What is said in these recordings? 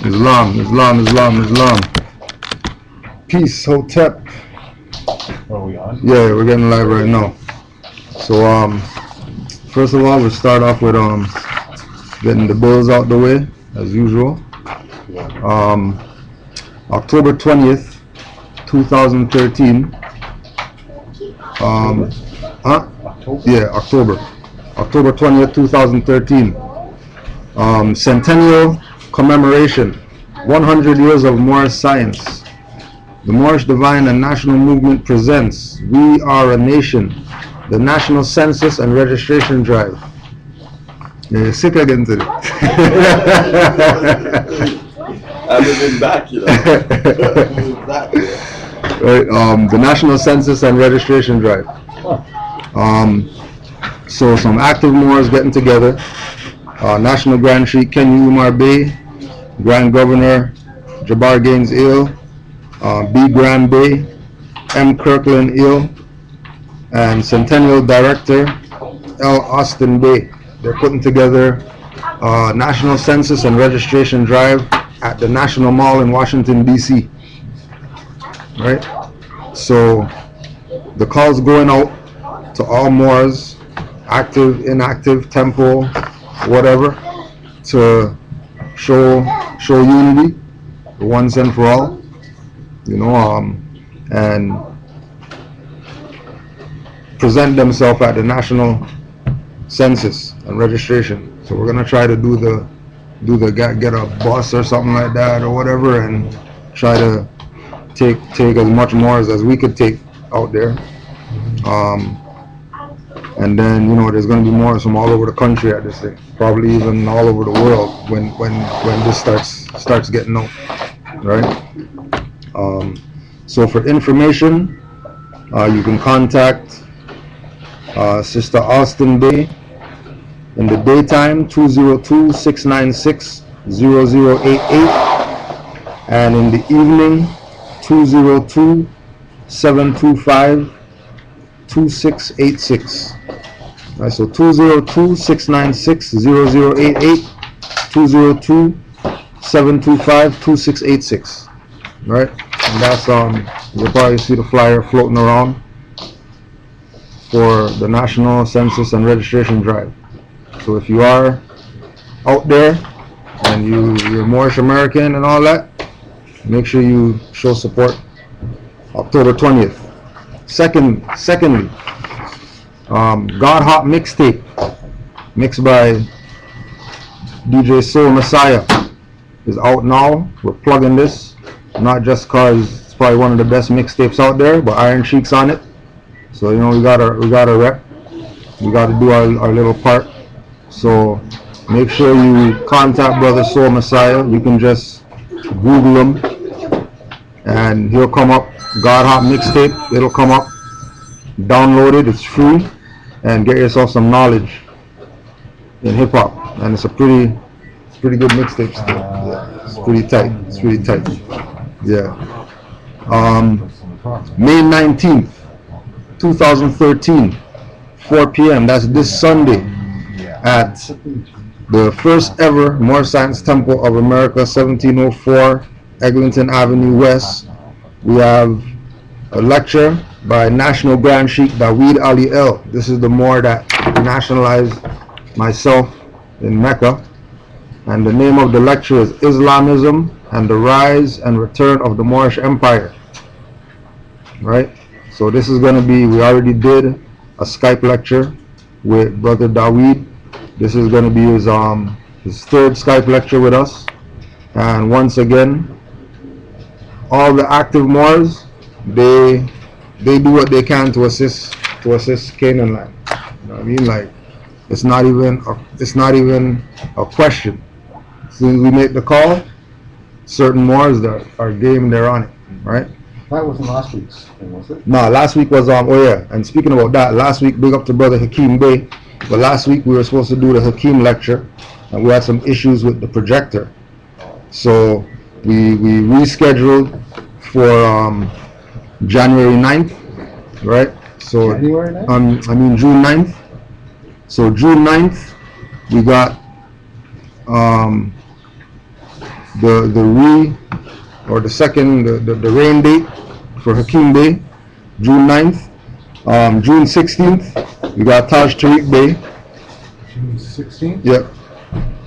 Islam, Islam, Islam, Islam. Peace, Hotep. Are we on? Yeah, we're getting live right now. So, first of all, we'll start off with getting the bills out the way, as usual. October 20th, 2013. Yeah, October 20th, 2013. Centennial commemoration, 100 years of Moorish science. The Moorish Divine and National Movement presents We Are a Nation, the National Census and Registration Drive. Yeah, sick again today. I haven't been back, you know. Right, the National Census and Registration Drive. So some active Moors getting together. National Grand Sheikh Kenny Umar Bey, Grand Governor Jabbar Gaines Eel, B. Graham Bey, M. Kirkland Eel, and Centennial Director L. Austin Bey. They're putting together National Census and Registration Drive at the National Mall in Washington, D.C. Right? So the call's going out to all Moors, active, inactive, temple, whatever, to show unity, once and for all, you know, and present themselves at the National Census and Registration. So we're gonna try to get a bus or something like that or whatever, and try to take as much Moors as we could take out there. And then, you know, there's going to be Moors from all over the country at this thing, probably even all over the world when this starts getting out, right? So for information, you can contact Sister Austin Bey in the daytime, 202-696-0088, and in the evening, 202-725-2686. Right, so 202-696-0088, 202-725-2686. Right? And that's you'll probably see the flyer floating around for the National Census and Registration Drive. So if you are out there and you're Moorish American and all that, make sure you show support October 20th. Secondly, God Hop mixtape mixed by DJ Soul Messiah is out now. We're plugging this, not just cause it's probably one of the best mixtapes out there, but Iron Cheek's on it. So, you know, we gotta rep. We gotta do our little part. So make sure you contact Brother Soul Messiah. You can just Google him and he'll come up. God Hop mixtape, it'll come up. Download it, it's free, and get yourself some knowledge in hip hop. And it's a pretty good mixtape still. Yeah, it's pretty tight. Yeah. May 19th, 2013, 4 p.m. That's this Sunday at the first ever Moorish Science Temple of America, 1704 Eglinton Avenue West. We have a lecture by National Grand Sheikh Dawood Ali El. This is the Moor that nationalized myself in Mecca. And the name of the lecture is Islamism and the Rise and Return of the Moorish Empire. Right? So this is going to be, we already did a Skype lecture with Brother Dawood. This is going to be his third Skype lecture with us. And once again, all the active Moors, they do what they can to assist Canaanland. You know what I mean? Like, it's not even a question. As soon as we make the call, certain Moors that are game, they're on it, right? That wasn't last week's thing, was it? No, last week was oh yeah. And speaking about that, last week, big up to Brother Hakeem Bey. But last week we were supposed to do the Hakeem lecture, and we had some issues with the projector, so we rescheduled for January 9th, right? So January 9th? June 9th. So June 9th We got the rain date for Hakeem Bay, June 9th. June 16th, we got Taj Tariq Bay. June 16th? Yep.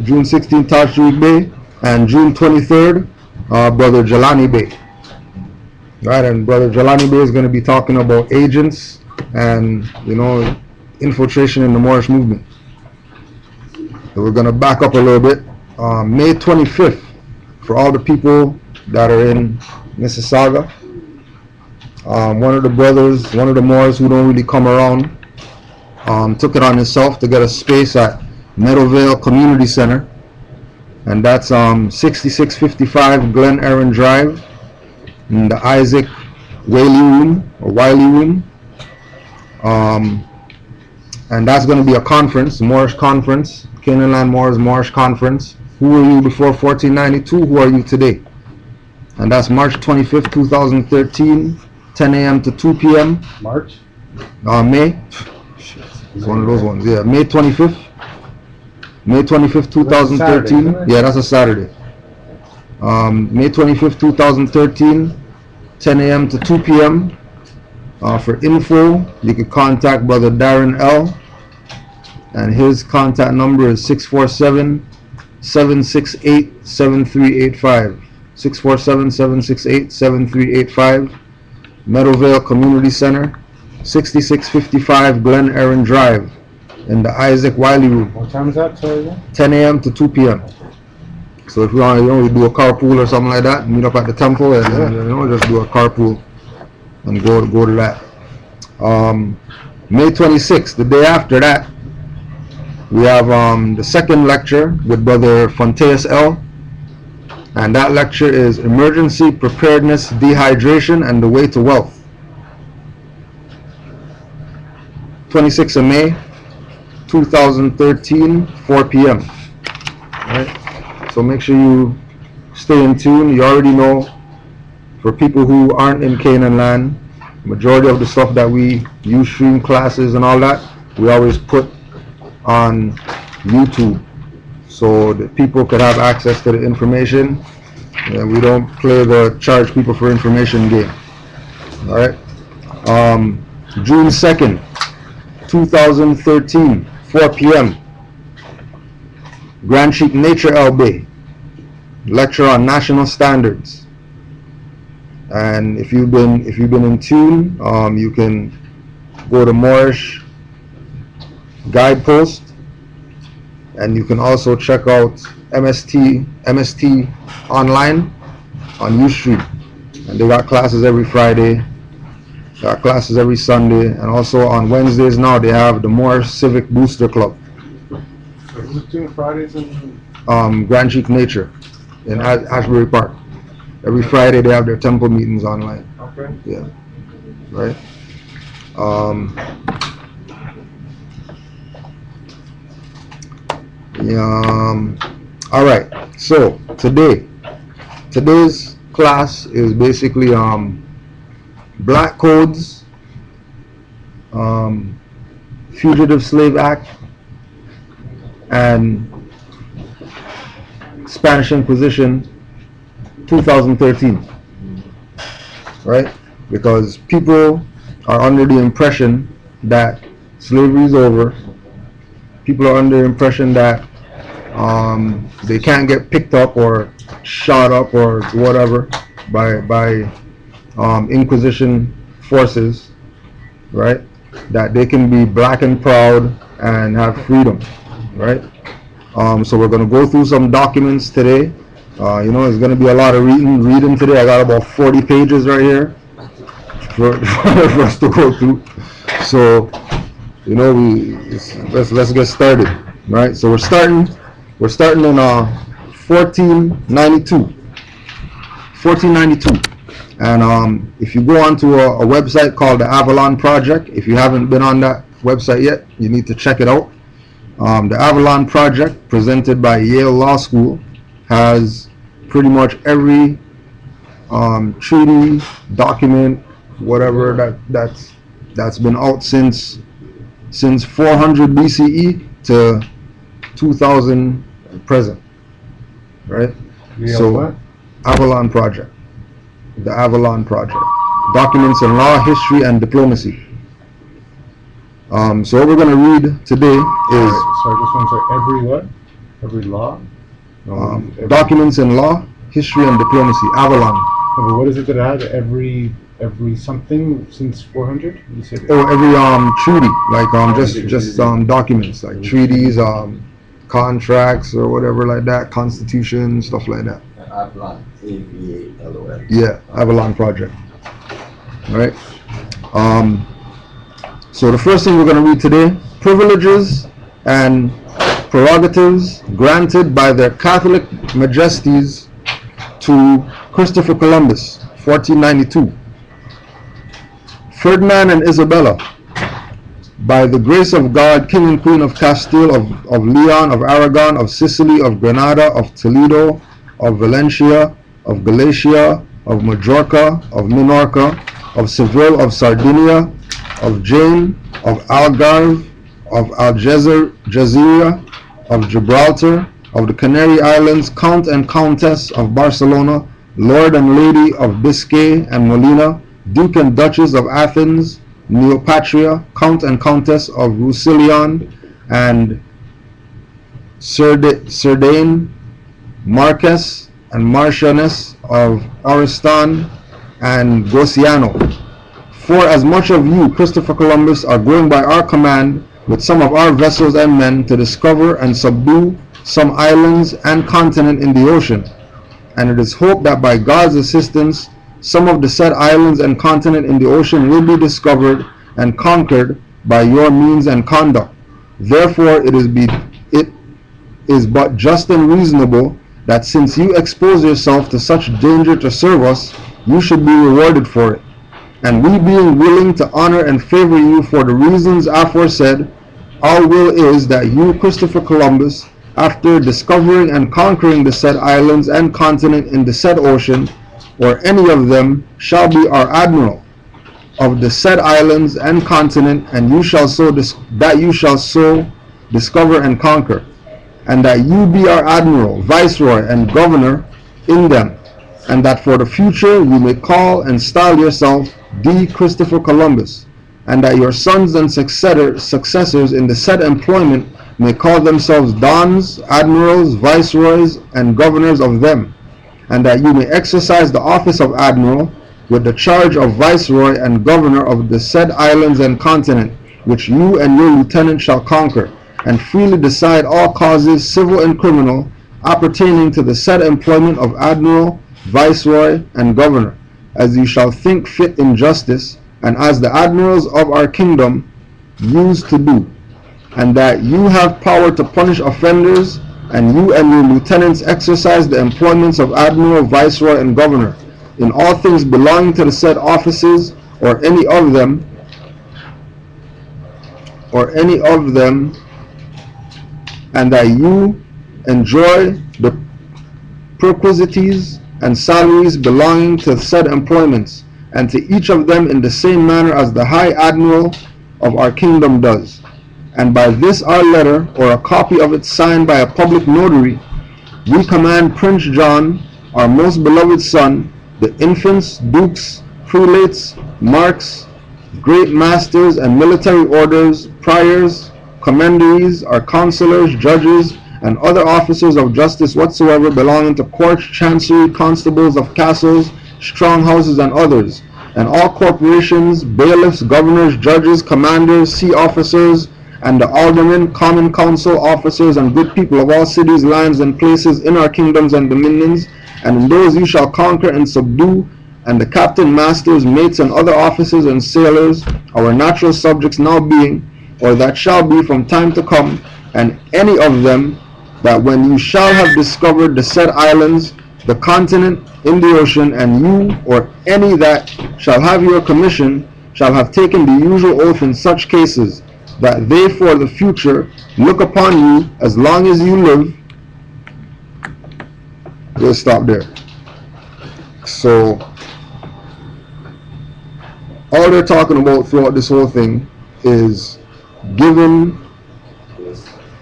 June 16th, Taj Tariq Bay. And June 23rd, Brother Jelani Bay. Right, and Brother Jelani Bay is going to be talking about agents and, infiltration in the Moorish movement. So we're going to back up a little bit. May 25th, for all the people that are in Mississauga, one of the brothers, one of the Moors who don't really come around, took it on himself to get a space at Meadowvale Community Center, and that's 6655 Glen Erin Drive in the Isaac Wiley Room. And that's going to be a conference, Moorish conference, Canaanland Moors Moorish conference. Who were you before 1492? Who are you today? And that's March 25th, 2013, 10 a.m. to 2 p.m. March? May. It's one of those ones. Yeah, May 25th. May 25th, 2013. Saturday, yeah, that's a Saturday. May 25th, 2013, 10 a.m. to 2 p.m. For info, you can contact Brother Darren L. And his contact number is 647-768-7385. 647-768-7385. Meadowvale Community Center, 6655 Glen Erin Drive in the Isaac Wiley Room. What time is that? Sorry again? 10 a.m. to 2 p.m. So if you want, we do a carpool or something like that, meet up at the temple and just do a carpool and go to that. May 26th, the day after that, we have the second lecture with Brother Fonteas L. And that lecture is Emergency Preparedness, Dehydration, and the Way to Wealth. 26th of May, 2013, 4 p.m. Alright? So make sure you stay in tune. You already know, for people who aren't in Canaan land, majority of the stuff that we use, stream classes and all that, we always put on YouTube, so that people could have access to the information. And we don't play the charge people for information game. Alright? June 2nd, 2013, 4 p.m. Grand Sheikh Nature El Bay, lecture on national standards. And if you've been in tune, you can go to Moorish Guidepost, and you can also check out MST online on Ustream. And they got classes every Friday, got classes every Sunday, and also on Wednesdays now they have the Moorish Civic Booster Club. So who's doing Fridays in Grand Sheikh Nature in Ashbury Park. Every Friday they have their temple meetings online. Okay. Yeah. Right. All right. So today's class is basically Black Codes, Fugitive Slave Act, and Spanish Inquisition 2013, right? Because people are under the impression that slavery is over. People are under the impression that they can't get picked up or shot up or whatever by Inquisition forces, right? That they can be black and proud and have freedom, right? So we're going to go through some documents today. It's going to be a lot of reading today. I got about 40 pages right here for us to go through. So, let's get started, right? So we're starting in 1492. And if you go onto a website called the Avalon Project, if you haven't been on that website yet, you need to check it out. The Avalon Project, presented by Yale Law School, has pretty much every treaty, document, whatever that's been out since 400 BCE to 2000 present, right? So, what? Avalon Project, the Avalon Project, documents in law, history, and diplomacy. So what we're going to read today is Sorry, just one second. Every what? Every law? No, every, documents in law, history, and diplomacy. Avalon. no, but what is it that had every something since 400? You said Oh, every treaty, like just documents like treaties, contracts or whatever like that, constitution, stuff like that. Avalon, A-V-A-L-O-N. Yeah, Avalon Project. All right. So the first thing we're going to read today: privileges and prerogatives granted by their Catholic Majesties to Christopher Columbus, 1492. Ferdinand and Isabella, by the grace of God, King and Queen of Castile, of Leon, of Aragon, of Sicily, of Granada, of Toledo, of Valencia, of Galicia, of Majorca, of Minorca, of Seville, of Sardinia, of Jaen, of Algarve, of Algeciras, of Gibraltar, of the Canary Islands, Count and Countess of Barcelona, Lord and Lady of Biscay and Molina, Duke and Duchess of Athens, Neopatria, Count and Countess of Roussillon and Cerdagne, Marquess and Marchioness of Ariston and Gociano. For as much of you, Christopher Columbus, are going by our command with some of our vessels and men to discover and subdue some islands and continent in the ocean, and it is hoped that by God's assistance some of the said islands and continent in the ocean will be discovered and conquered by your means and conduct. Therefore it is but just and reasonable that since you expose yourself to such danger to serve us, you should be rewarded for it. And we being willing to honor and favor you for the reasons aforesaid, our will is that you, Christopher Columbus, after discovering and conquering the said islands and continent in the said ocean, or any of them, shall be our admiral of the said islands and continent, and you shall so discover and conquer, and that you be our admiral, viceroy, and governor in them, and that for the future you may call and style yourself D. Christopher Columbus, and that your sons and successors in the said employment may call themselves dons, admirals, viceroys, and governors of them, and that you may exercise the office of admiral with the charge of viceroy and governor of the said islands and continent, which you and your lieutenant shall conquer, and freely decide all causes, civil and criminal, appertaining to the said employment of admiral, viceroy, and governor, as you shall think fit in justice, and as the admirals of our kingdom used to do, and that you have power to punish offenders, and you and your lieutenants exercise the employments of admiral, viceroy, and governor in all things belonging to the said offices, or any of them, and that you enjoy the perquisites and salaries belonging to said employments, and to each of them in the same manner as the High Admiral of our kingdom does. And by this our letter, or a copy of it signed by a public notary, we command Prince John, our most beloved son, the infants, dukes, prelates, marks, great masters and military orders, priors, commanderies, our counselors, judges, and other officers of justice whatsoever belonging to courts, chancery, constables of castles, strong houses, and others, and all corporations, bailiffs, governors, judges, commanders, sea officers, and the aldermen, common council officers, and good people of all cities, lands, and places in our kingdoms and dominions, and in those you shall conquer and subdue, and the captain, masters, mates, and other officers and sailors, our natural subjects now being, or that shall be from time to come, and any of them, that when you shall have discovered the said islands, the continent in the ocean, and you, or any that shall have your commission, shall have taken the usual oath in such cases, that they for the future look upon you as long as you live. We'll stop there. So all they're talking about throughout this whole thing is giving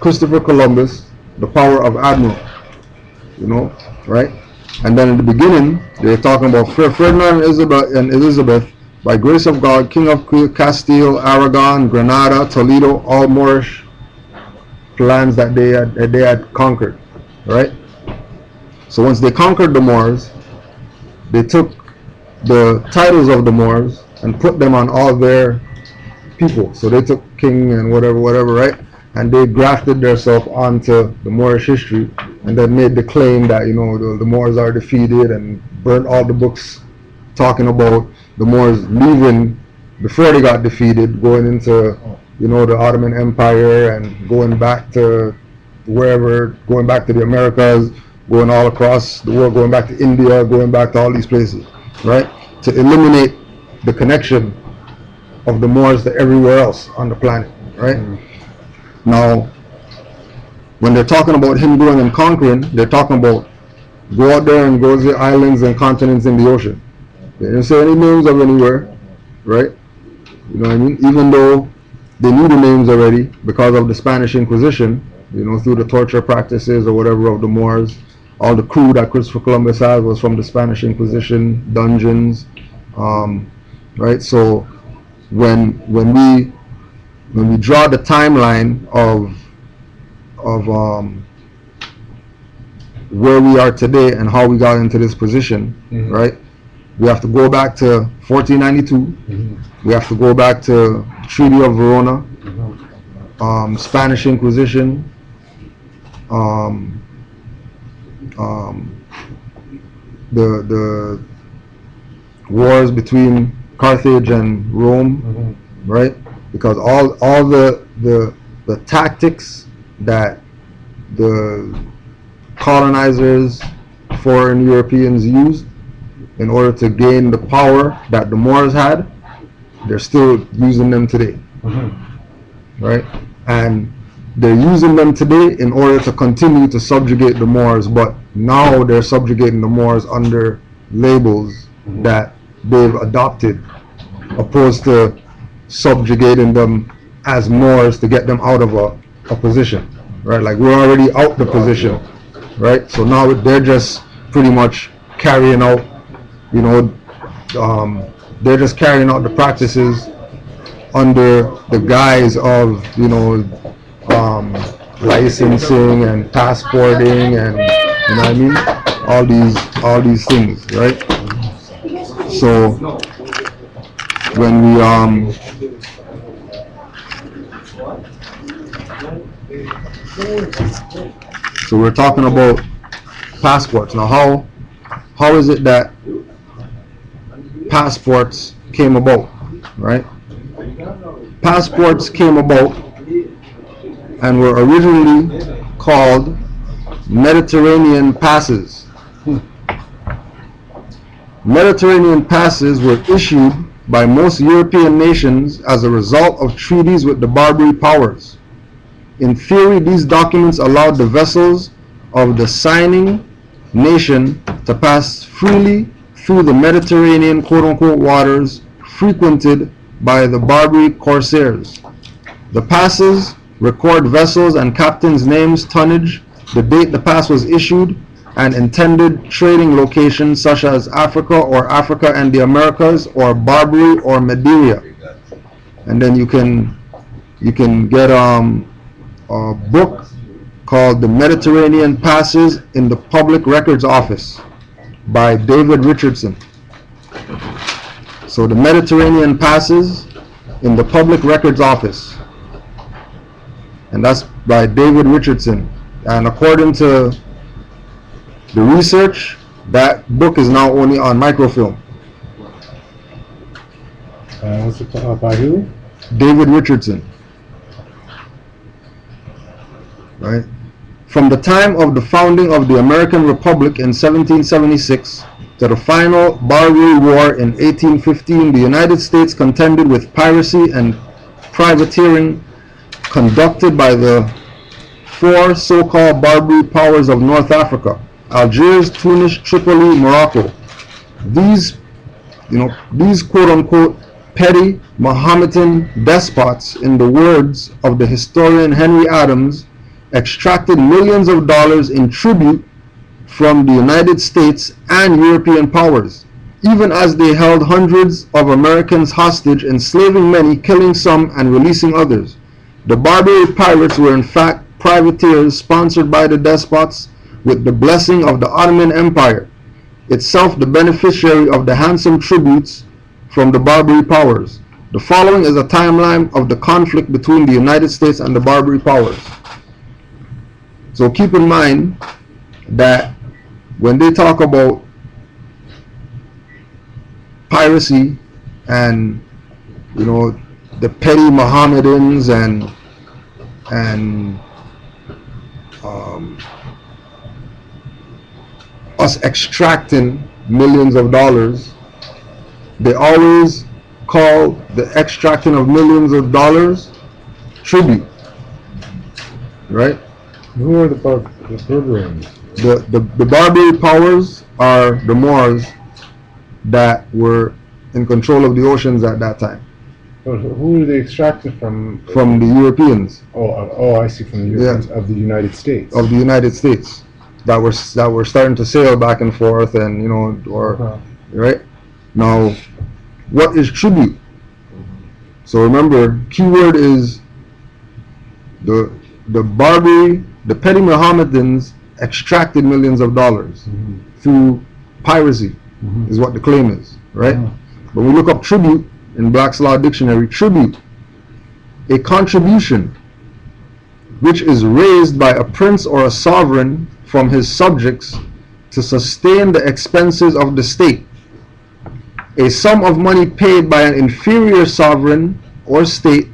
Christopher Columbus the power of admiral, right? And then in the beginning, they're talking about Ferdinand and Elizabeth, by grace of God, King of Castile, Aragon, Granada, Toledo, all Moorish lands that they had conquered, right? So once they conquered the Moors, they took the titles of the Moors and put them on all their people. So they took king and whatever, right? And they grafted themselves onto the Moorish history, and then made the claim that the Moors are defeated, and burnt all the books talking about the Moors leaving before they got defeated, going into the Ottoman Empire and going back to wherever, going back to the Americas, going all across the world, going back to India, going back to all these places, right? To eliminate the connection of the Moors to everywhere else on the planet, right? Now, when they're talking about him going and conquering, they're talking about go out there and go to the islands and continents in the ocean. They didn't say any names of anywhere, right? You know what I mean? Even though they knew the names already because of the Spanish Inquisition, through the torture practices or whatever of the Moors. All the crew that Christopher Columbus had was from the Spanish Inquisition dungeons, right? So when we draw the timeline of where we are today and how we got into this position, right? We have to go back to 1492. We have to go back to the Treaty of Verona, Spanish Inquisition, the wars between Carthage and Rome, right? Because all the tactics that the colonizers, foreign Europeans used in order to gain the power that the Moors had, they're still using them today, right? And they're using them today in order to continue to subjugate the Moors, but now they're subjugating the Moors under labels that they've adopted, opposed to subjugating them as Moors to get them out of a position, right? Like, we're already out the position, right? So now they're just pretty much carrying out, they're just carrying out the practices under the guise of, licensing and passporting and, what I mean? All these things, right? So when we so we're talking about passports. Now how is it that passports came about, right? Passports came about and were originally called Mediterranean passes. Mediterranean passes were issued by most European nations as a result of treaties with the Barbary powers. In theory, these documents allowed the vessels of the signing nation to pass freely through the Mediterranean quote-unquote waters frequented by the Barbary corsairs. The passes record vessels and captains' names, tonnage, the date the pass was issued, and intended trading locations such as Africa or Africa and the Americas, or Barbary or Madeira. And then you can get a book called The Mediterranean Passes in the Public Records Office by David Richardson. So The Mediterranean Passes in the Public Records Office, and that's by David Richardson. And according to the research, that book is now only on microfilm. What's it called? By who? David Richardson. Right? From the time of the founding of the American Republic in 1776 to the final Barbary War in 1815, the United States contended with piracy and privateering conducted by the four so-called Barbary powers of North Africa: Algiers, Tunis, Tripoli, Morocco. These quote-unquote petty Mohammedan despots, in the words of the historian Henry Adams, extracted millions of dollars in tribute from the United States and European powers, even as they held hundreds of Americans hostage, enslaving many, killing some, and releasing others. The Barbary pirates were in fact privateers sponsored by the despots with the blessing of the Ottoman Empire, itself the beneficiary of the handsome tributes from the Barbary powers. The following is a timeline of the conflict between the United States and the Barbary powers. So keep in mind that when they talk about piracy and, you know, the petty Mohammedans and us extracting millions of dollars, they always call the extracting of millions of dollars tribute, right? Who are the Barbarians? The Barbary powers are the Moors that were in control of the oceans at that time. Who are they extracted from? From the Europeans. Oh, I see. From the Europeans of the United States. Of the United States, that were starting to sail back and forth, and you know, or right now, what is tribute? So remember, keyword is the Barbary, the petty Mohammedans extracted millions of dollars through piracy, is what the claim is, right? But we look up tribute in Black's Law Dictionary. Tribute, a contribution which is raised by a prince or a sovereign from his subjects to sustain the expenses of the state. A sum of money paid by an inferior sovereign or state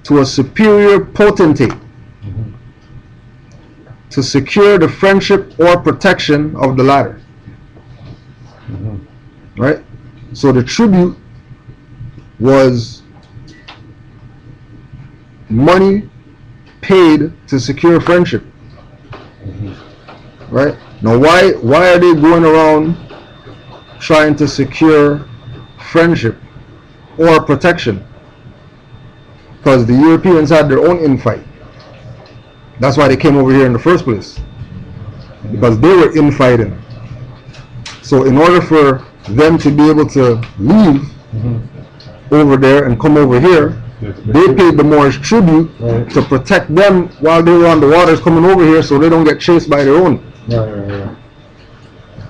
to a superior potentate to secure the friendship or protection of the latter. Right? So the tribute was money paid to secure friendship. Right? Now why are they going around trying to secure friendship or protection? Because the Europeans had their own infight. That's why they came over here in the first place, because they were infighting. So in order for them to be able to leave over there and come over here, they paid the Moors tribute to protect them while they were on the waters coming over here, so they don't get chased by their own.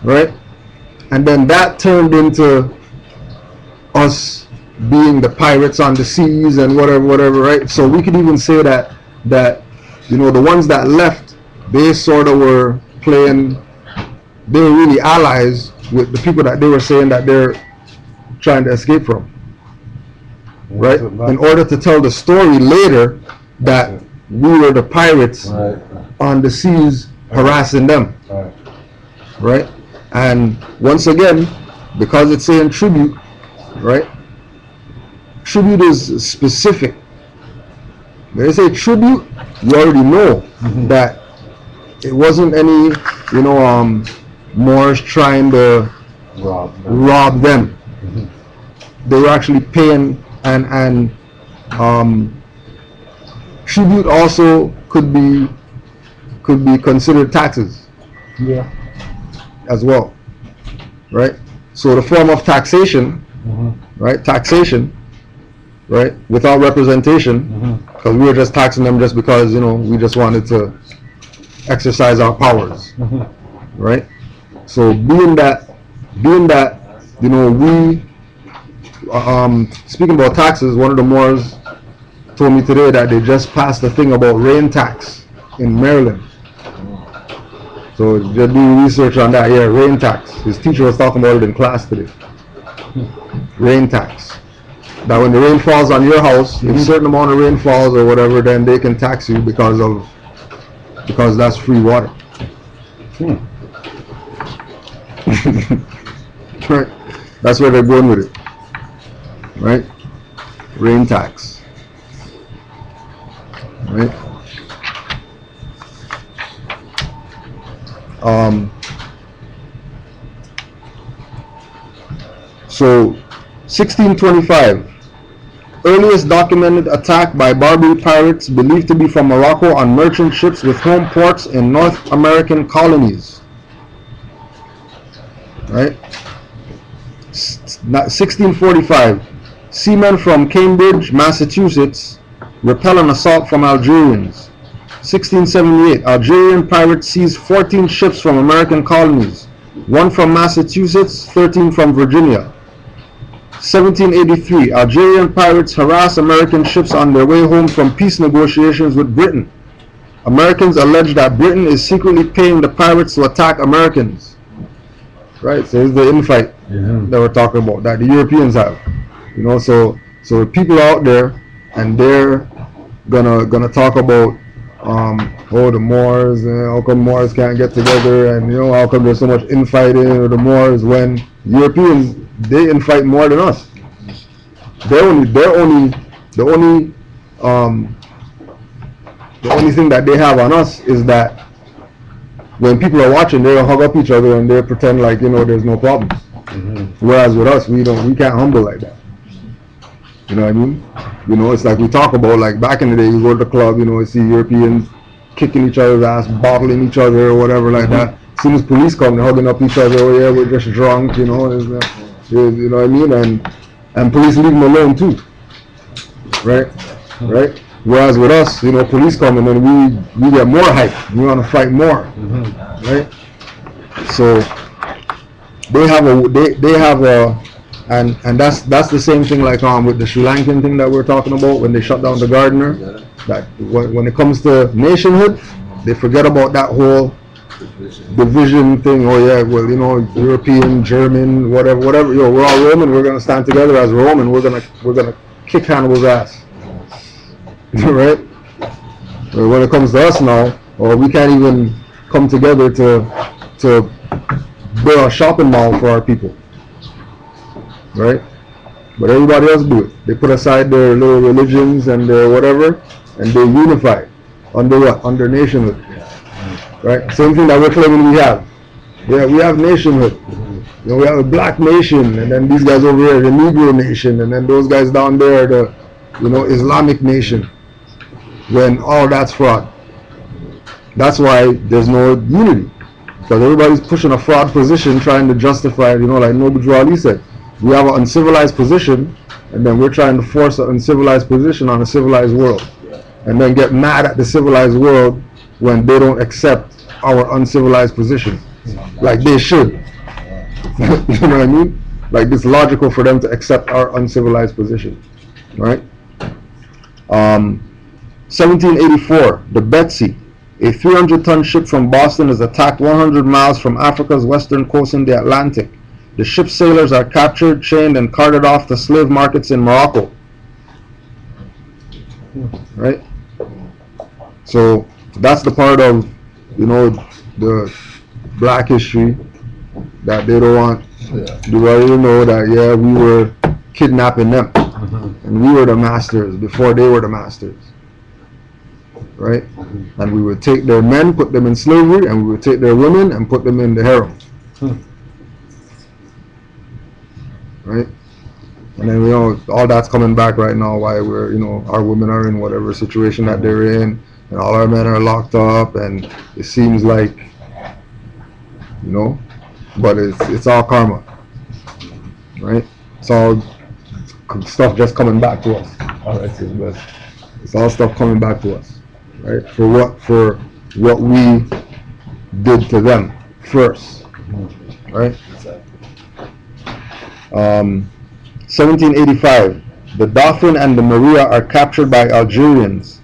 Right? And then that turned into us being the pirates on the seas and whatever, right? So we could even say that you know, the ones that left, they sort of were playing, they were really allies with the people that they were saying that they're trying to escape from, right? In order to tell the story later that we were the pirates on the seas harassing them, right? And once again, because it's saying tribute, right? Tribute is specific. When they say tribute, you already know that it wasn't any, you know, Moors trying to rob them. They were actually paying, and tribute also could be considered taxes. As well, right? So the form of taxation, right? Taxation, right? Without representation, because we were just taxing them just because, you know, we just wanted to exercise our powers, right? So being that, you know, we, speaking about taxes, one of the Moors told me today that they just passed a thing about rain tax in Maryland. So just do research on that. Yeah, rain tax. His teacher was talking about it in class today. Rain tax. That when the rain falls on your house, if a certain amount of rain falls or whatever, then they can tax you because that's free water. Right. That's where they're going with it. Right? Rain tax. Right? So 1625, Earliest documented attack by Barbary pirates believed to be from Morocco on merchant ships with home ports in North American colonies. Right? 1645. Seamen from Cambridge, Massachusetts repel an assault from Algerians. 1678. Algerian pirates seized 14 ships from American colonies, 1 from Massachusetts, 13 from Virginia. 1783. Algerian pirates harass American ships on their way home from peace negotiations with Britain. Americans allege that Britain is secretly paying the pirates to attack Americans. Right, so here's the infight that we're talking about, that the Europeans have. You know, so people out there, and they're gonna talk about the Moors, how come Moors can't get together, and how come there's so much infighting with the Moors, when Europeans, they infight more than us. The only thing that they have on us is that when people are watching, they'll hug up each other and they pretend like there's no problems. Whereas with us, we can't humble like that. You know what I mean? It's like we talk about, like back in the day, you go to the club, you see Europeans kicking each other's ass, bottling each other or whatever like that. As soon as police come, they're hugging up each other. Oh yeah, we're just drunk, you know what I mean? And police leave them alone too. Right? Whereas with us, police come and then we get more hype. We want to fight more. Right? So they have a and that's the same thing like with the Sri Lankan thing that we're talking about when they shut down the Gardener. That when it comes to nationhood, they forget about that whole division thing. Oh yeah, well European, German, whatever. We're all Roman. We're gonna stand together as Roman. We're gonna kick Hannibal's ass. Right? But when it comes to us now, we can't even come together to build a shopping mall for our people. Right? But everybody else do it. They put aside their little religions and their whatever, and they unify under what? Under nationhood. Right? Same thing that we're claiming we have. Yeah, we have nationhood. We have a black nation, and then these guys over here, the Negro nation, and then those guys down there, the Islamic nation. When all that's fraud. That's why there's no unity. Because everybody's pushing a fraud position, trying to justify it, like Noble Ali said. We have an uncivilized position, and then we're trying to force an uncivilized position on a civilized world. And then get mad at the civilized world when they don't accept our uncivilized position. Like they should. You know what I mean? Like it's logical for them to accept our uncivilized position. Right? 1784, the Betsy, a 300-ton ship from Boston, is attacked 100 miles from Africa's western coast in the Atlantic. The ship's sailors are captured, chained, and carted off to slave markets in Morocco. Right? So that's the part of, the black history that they don't want. They already know that, we were kidnapping them. And we were the masters before they were the masters. Right? And we would take their men, put them in slavery, and we would take their women and put them in the harem. Right? And then all that's coming back right now, why we're our women are in whatever situation that they're in, and all our men are locked up, and it seems like but it's all karma. Right? It's all stuff just coming back to us. It's all stuff coming back to us. Right? For what we did to them first. Right? 1785, the Dauphin and the Maria are captured by Algerians.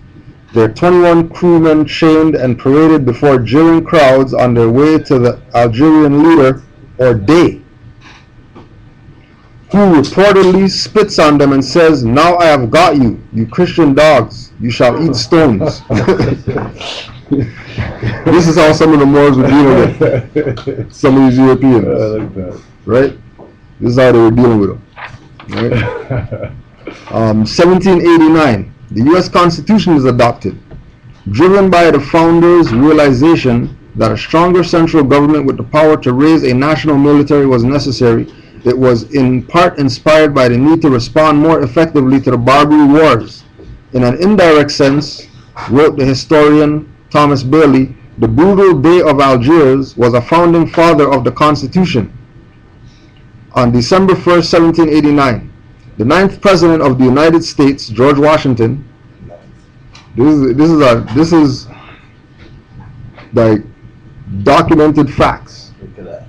Their 21 crewmen chained and paraded before jeering crowds on their way to the Algerian leader, or Dey, who reportedly spits on them and says, "Now I have got you, you Christian dogs, you shall eat stones." This is how some of the Moors were dealing with some of these Europeans. I like that. Right? This is how they were dealing with them. Right? 1789, the U.S. Constitution is adopted, driven by the founders' realization that a stronger central government with the power to raise a national military was necessary It was in part inspired by the need to respond more effectively to the Barbary Wars. In an indirect sense, wrote the historian Thomas Bailey, the brutal Dey of Algiers was a founding father of the Constitution. On December 1st, 1789, the 9th President of the United States, George Washington, this is like documented facts, Look at that.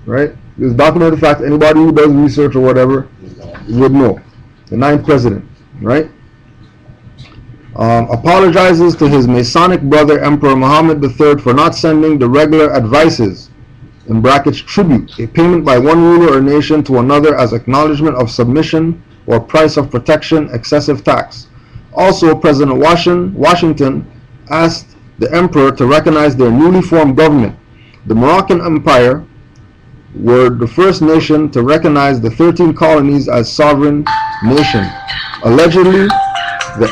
right? This is documented facts. Anybody who does research or whatever would know. The 9th President, right? Apologizes to his Masonic brother Emperor Muhammad III for not sending the regular advices, in brackets tribute, a payment by one ruler or nation to another as acknowledgement of submission or price of protection, excessive tax. Also, President Washington asked the emperor to recognize their newly formed government. The Moroccan Empire were the first nation to recognize the 13 colonies as sovereign nation. Allegedly, the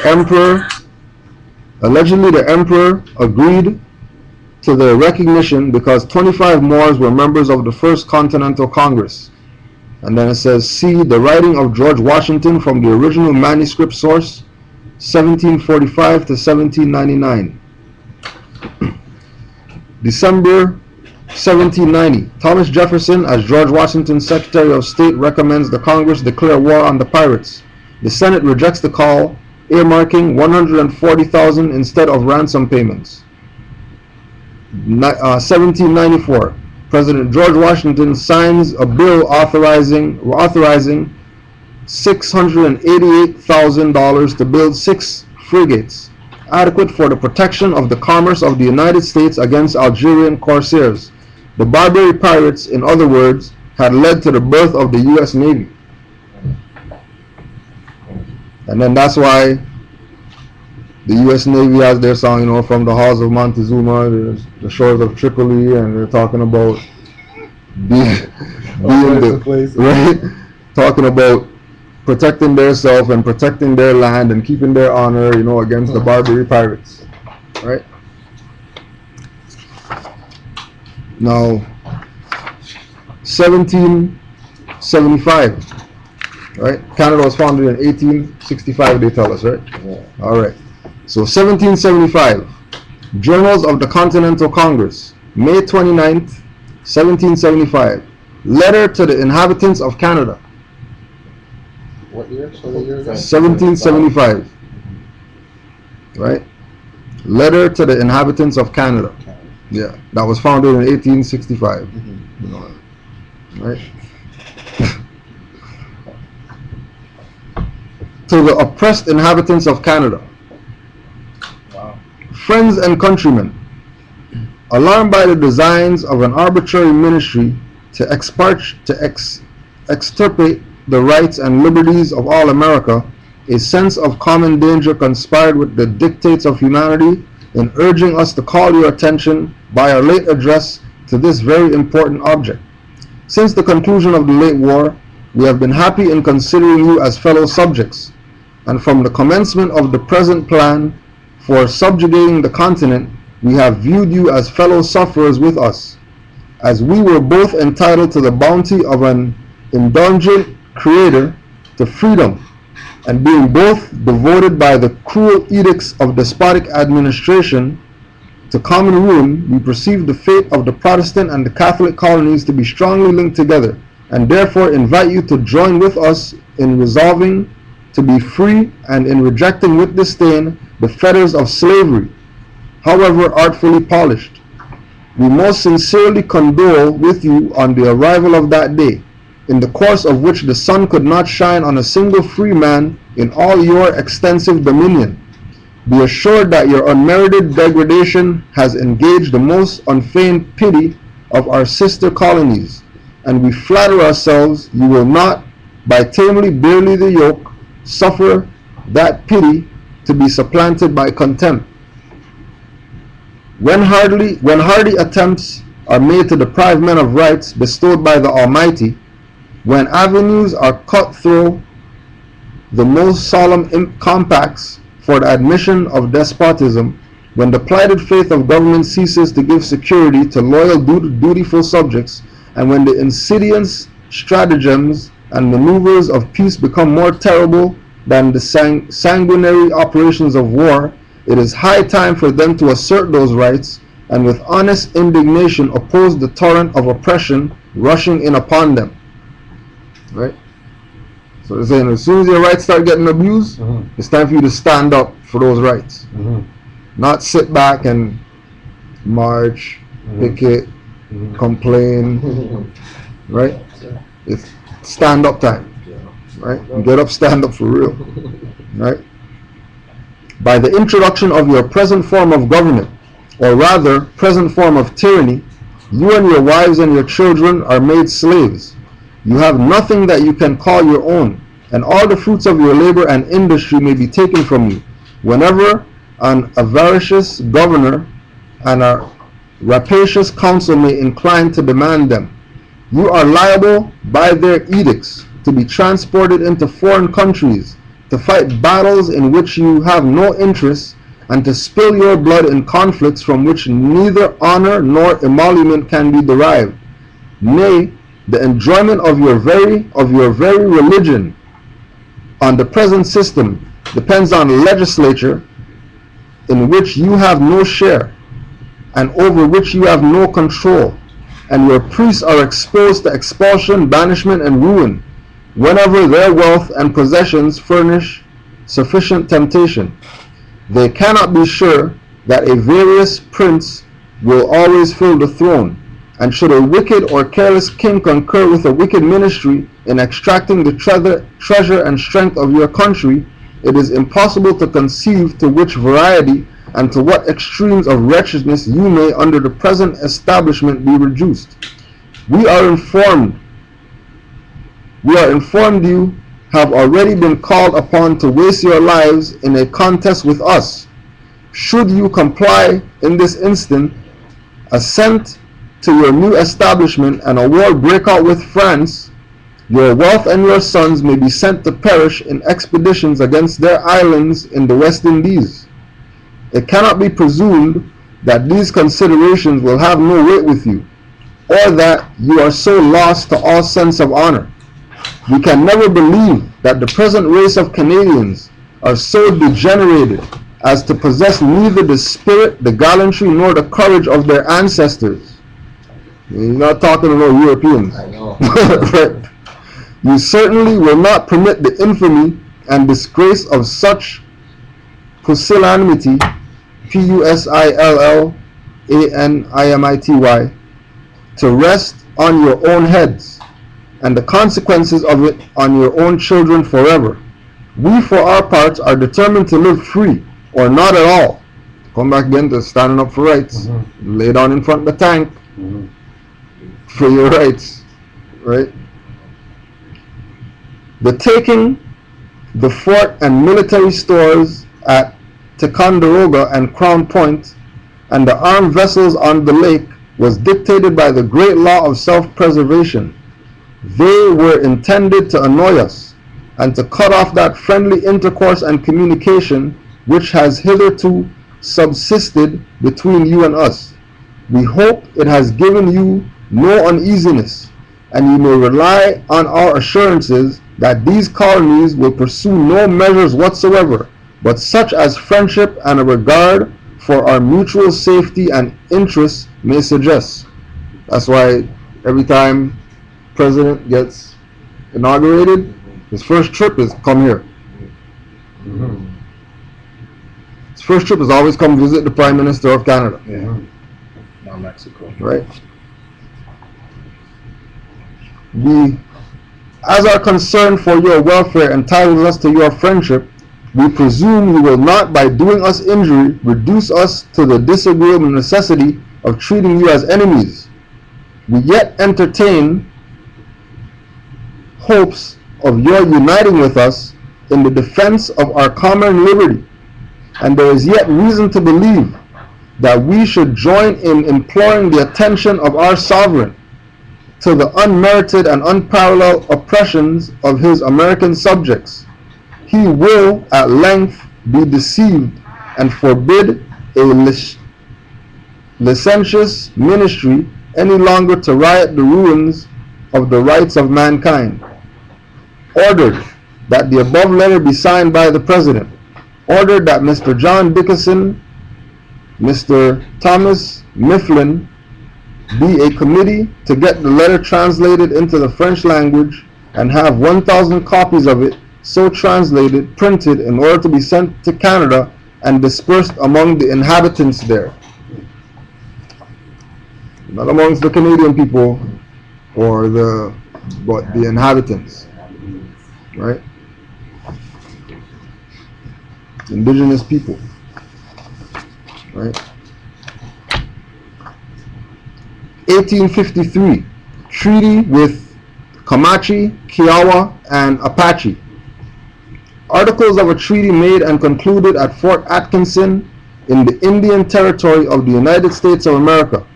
emperor agreed to the recognition because 25 Moors were members of the First Continental Congress. And then it says, see the writing of George Washington from the original manuscript source, 1745 to 1799. December 1790, Thomas Jefferson, as George Washington's Secretary of State, recommends the Congress declare war on the pirates. The Senate rejects the call, earmarking $140,000 instead of ransom payments. 1794, President George Washington signs a bill authorizing $688,000 to build 6 frigates, adequate for the protection of the commerce of the United States against Algerian corsairs. The Barbary pirates, in other words, had led to the birth of the U.S. Navy. And then that's why the U.S. Navy has their song, from the halls of Montezuma, the shores of Tripoli, and they're talking about being right, talking about protecting their self and protecting their land and keeping their honor, against the Barbary pirates, right? Now, 1775, right? Canada was founded in 1865, they tell us, right? Yeah. All right. So 1775, Journals of the Continental Congress, May 29th, 1775, letter to the inhabitants of Canada. What year? So the year ago? 1775, right? Letter to the inhabitants of Canada. Yeah, that was founded in 1865. Right? To the oppressed inhabitants of Canada. Friends and countrymen, alarmed by the designs of an arbitrary ministry to extirpate the rights and liberties of all America, a sense of common danger conspired with the dictates of humanity in urging us to call your attention by our late address to this very important object. Since the conclusion of the late war, we have been happy in considering you as fellow subjects, and from the commencement of the present plan for subjugating the continent, we have viewed you as fellow sufferers with us, as we were both entitled to the bounty of an indulgent Creator to freedom, and being both devoted by the cruel edicts of despotic administration to common ruin, we perceive the fate of the Protestant and the Catholic colonies to be strongly linked together, and therefore invite you to join with us in resolving to be free and in rejecting with disdain the fetters of slavery, however artfully polished. We most sincerely condole with you on the arrival of that day, in the course of which the sun could not shine on a single free man in all your extensive dominion. Be assured that your unmerited degradation has engaged the most unfeigned pity of our sister colonies, and we flatter ourselves you will not, by tamely bearing the yoke, suffer that pity to be supplanted by contempt. When hardy attempts are made to deprive men of rights bestowed by the Almighty, when avenues are cut through the most solemn compacts for the admission of despotism, when the plighted faith of government ceases to give security to loyal, dutiful subjects, and when the insidious stratagems and maneuvers of peace become more terrible than the sanguinary operations of war, it is high time for them to assert those rights and with honest indignation oppose the torrent of oppression rushing in upon them. Right? So they're saying as soon as your rights start getting abused, it's time for you to stand up for those rights. Not sit back and march, picket, complain. Right? It's stand up time. Right? Get up, stand up for real. Right? By the introduction of your present form of government, or rather present form of tyranny, you and your wives and your children are made slaves. You have nothing that you can call your own, and all the fruits of your labor and industry may be taken from you, whenever an avaricious governor and a rapacious council may incline to demand them. You are liable by their edicts to be transported into foreign countries, to fight battles in which you have no interest, and to spill your blood in conflicts from which neither honor nor emolument can be derived. Nay, the enjoyment of your very religion on the present system depends on a legislature in which you have no share and over which you have no control, and your priests are exposed to expulsion, banishment, and ruin whenever their wealth and possessions furnish sufficient temptation. They cannot be sure that a various prince will always fill the throne, and should a wicked or careless king concur with a wicked ministry in extracting the treasure and strength of your country, it is impossible to conceive to which variety and to what extremes of wretchedness you may under the present establishment be reduced. We are informed you have already been called upon to waste your lives in a contest with us. Should you comply in this instant, assent to your new establishment, and a war break out with France, your wealth and your sons may be sent to perish in expeditions against their islands in the West Indies. It cannot be presumed that these considerations will have no weight with you, or that you are so lost to all sense of honor. We can never believe that the present race of Canadians are so degenerated as to possess neither the spirit, the gallantry, nor the courage of their ancestors. You're not talking about Europeans. I know. Right. You certainly will not permit the infamy and disgrace of such pusillanimity, pusillanimity, to rest on your own heads, and the consequences of it on your own children forever. We, for our parts, are determined to live free, or not at all. Come back again to standing up for rights. Lay down in front of the tank for your rights. Right? The taking the fort and military stores at Ticonderoga and Crown Point, and the armed vessels on the lake, was dictated by the great law of self-preservation. They were intended to annoy us, and to cut off that friendly intercourse and communication which has hitherto subsisted between you and us. We hope it has given you no uneasiness, and you may rely on our assurances that these colonies will pursue no measures whatsoever, but such as friendship and a regard for our mutual safety and interests may suggest. That's why every time president gets inaugurated, his first trip is come here. His first trip is always come visit the Prime Minister of Canada. Now Mexico. Right? As our concern for your welfare entitles us to your friendship, we presume you will not, by doing us injury, reduce us to the disagreeable necessity of treating you as enemies. We yet entertain hopes of your uniting with us in the defense of our common liberty, and there is yet reason to believe that we should join in imploring the attention of our sovereign to the unmerited and unparalleled oppressions of his American subjects. He will at length be deceived and forbid a licentious ministry any longer to riot the ruins of the rights of mankind. Ordered that the above letter be signed by the President. Ordered that Mr. John Dickinson, Mr. Thomas Mifflin be a committee to get the letter translated into the French language and have 1,000 copies of it so translated, printed in order to be sent to Canada and dispersed among the inhabitants there. Not amongst the Canadian people but the inhabitants, right? Indigenous people, right? 1853, treaty with Comanche, Kiowa, and Apache. Articles of a treaty made and concluded at Fort Atkinson in the Indian Territory of the United States of America.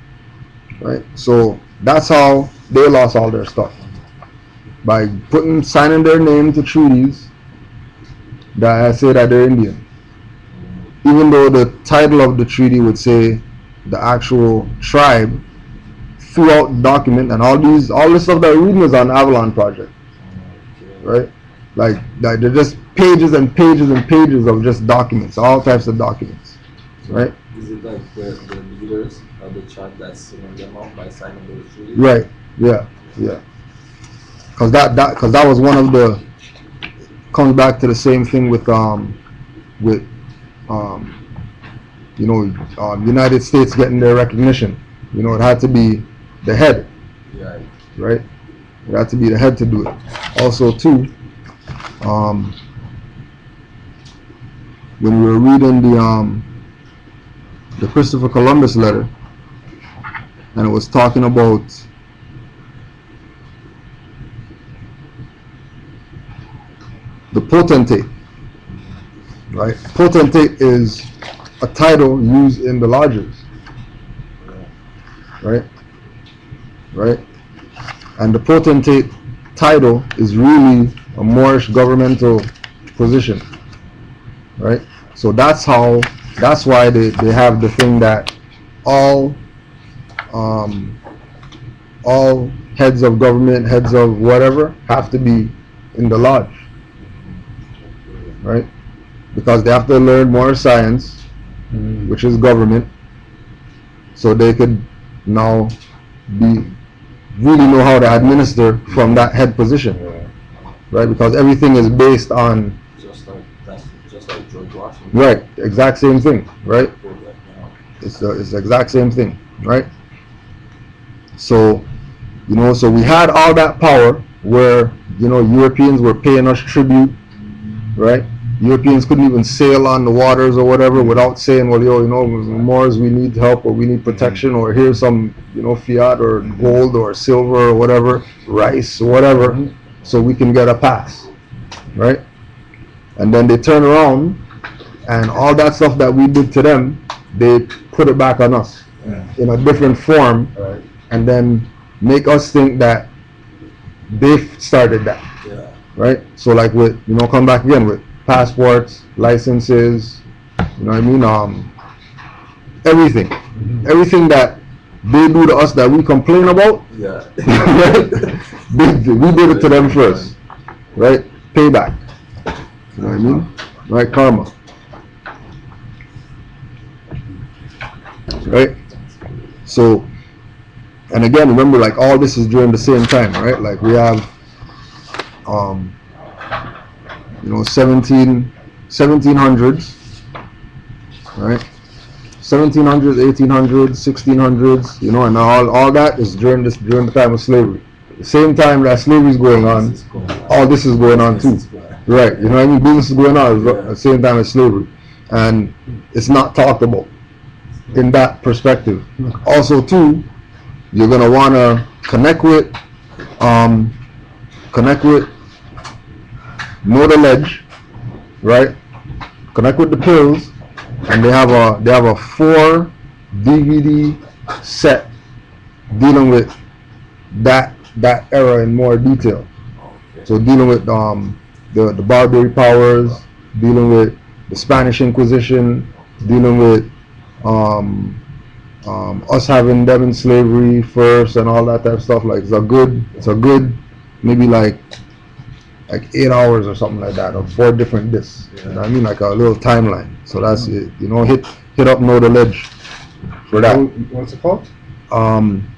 Right? So that's how they lost all their stuff. By signing their name to treaties that say that they're Indian. Even though the title of the treaty would say the actual tribe, throughout the document, and all this stuff that we're reading is on Avalon Project. Right? Like they're just pages and pages and pages of just documents, all types of documents. Right? Is it like the leaders of the tribe that's singing them out by signing those treaties? Right. Yeah. Yeah. Because that was one of the, comes back to the same thing with United States getting their recognition. It had to be the head. Yeah. Right? It had to be the head to do it. Also too, when we were reading the Christopher Columbus letter, and it was talking about the potentate, right? Potentate is a title used in the lodges, right? Right? And the potentate title is really a Moorish governmental position, right? So that's why they have the thing that all heads of government, heads of whatever, have to be in the lodge, right? Because they have to learn more science, which is government, so they could now really know how to administer from that head position, right? Because everything is based on just like George Washington. right, exact same thing, right? It's the exact same thing, right? So so we had all that power where Europeans were paying us tribute, right? Europeans couldn't even sail on the waters or whatever without saying, well, Moors, we need help or we need protection, or here's some, fiat or gold or silver or whatever, rice or whatever, so we can get a pass, right? And then they turn around and all that stuff that we did to them, they put it back on us in a different form, and then make us think that they started that, right? So like with, come back again with passports, licenses, everything that they do to us that we complain about, right? We did it to them first, right? Payback, right? Karma, right? So, and again, remember, like all this is during the same time, right? Like we have 1700s, right? 1700s, 1800s, 1600s, and all that is during the time of slavery. The same time that slavery is going on, all this is going on too, right? Business is going on at the same time as slavery, and it's not talked about in that perspective. Also too, you're gonna wanna connect with Know the Ledge, right? Connect with the pills, and they have a 4 DVD set dealing with that era in more detail. So dealing with the Barbary powers, dealing with the Spanish Inquisition, dealing with us having them in slavery first and all that type of stuff. Like it's a good, maybe like 8 hours or something like that, or 4 different discs. You know what I mean? Like a little timeline. So that's it. You know, hit up Know the Ledge for that. What's it called?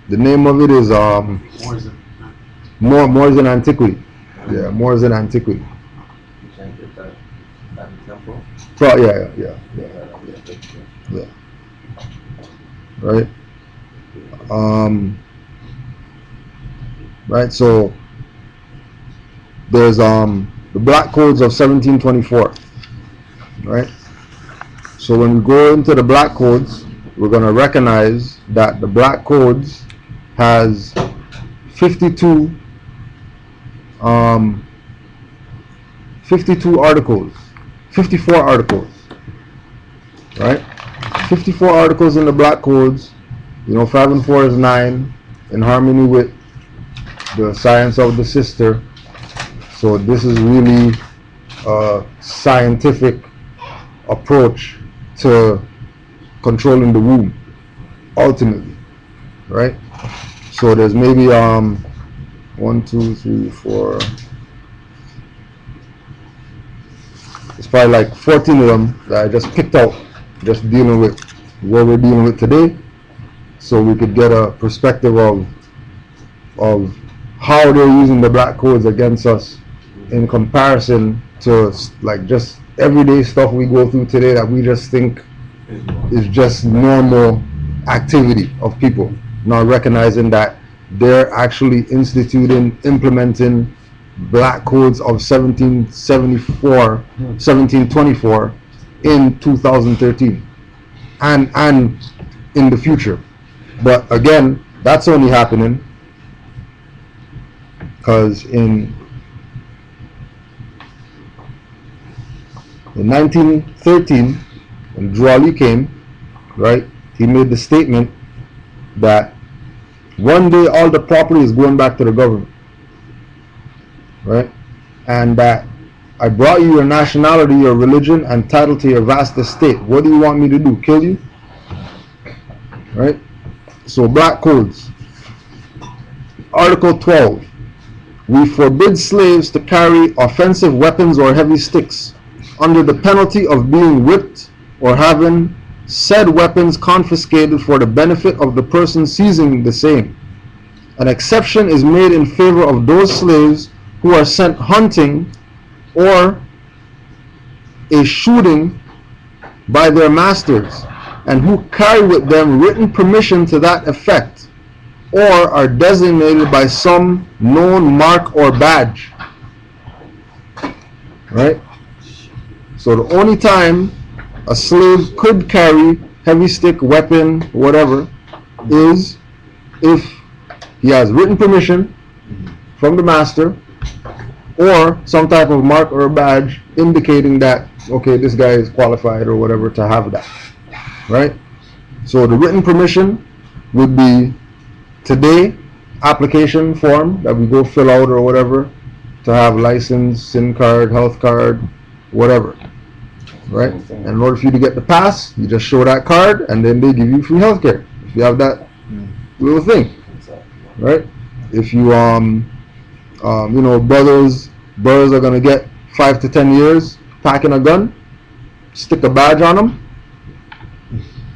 The name of it is Moors in Antiquity. Yeah, Moors in Antiquity. You can get that in temple. So yeah. Right. Right. So there's the Black Codes of 1724. Right. So when we go into the Black Codes, we're gonna recognize that the Black Codes has 52 articles, 54 articles, right? 54 articles in the Black Codes. You know, 5 and 4 is 9, in harmony with the science of the sister. So this is really a scientific approach to controlling the womb, ultimately, right? So there's maybe 1, 2, 3, 4. It's probably like 14 of them that I just picked out, just dealing with what we're dealing with today, so we could get a perspective of how they're using the Black Codes against us in comparison to like just everyday stuff we go through today that we just think is just normal activity of people, not recognizing that they're actually implementing Black Codes of 1724 in 2013 and in the future. But again, that's only happening because in 1913, when Drew Ali came, right, he made the statement that one day all the property is going back to the government, right? And that I brought you your nationality, your religion, and title to your vast estate. What do you want me to do? Kill you? Right? So Black Codes. Article 12. We forbid slaves to carry offensive weapons or heavy sticks under the penalty of being whipped or having said weapons confiscated for the benefit of the person seizing the same. An exception is made in favor of those slaves who are sent hunting or a shooting by their masters and who carry with them written permission to that effect or are designated by some known mark or badge. Right? So the only time a slave could carry heavy stick, weapon, whatever, is if he has written permission from the master or some type of mark or badge indicating that, okay, this guy is qualified or whatever to have that, right? So the written permission would be today application form that we go fill out or whatever to have license, SIM card, health card, whatever, right? And in order for you to get the pass, you just show that card and then they give you free health care if you have that little thing, right? If you you know, brothers are gonna get 5 to 10 years packing a gun, stick a badge on him,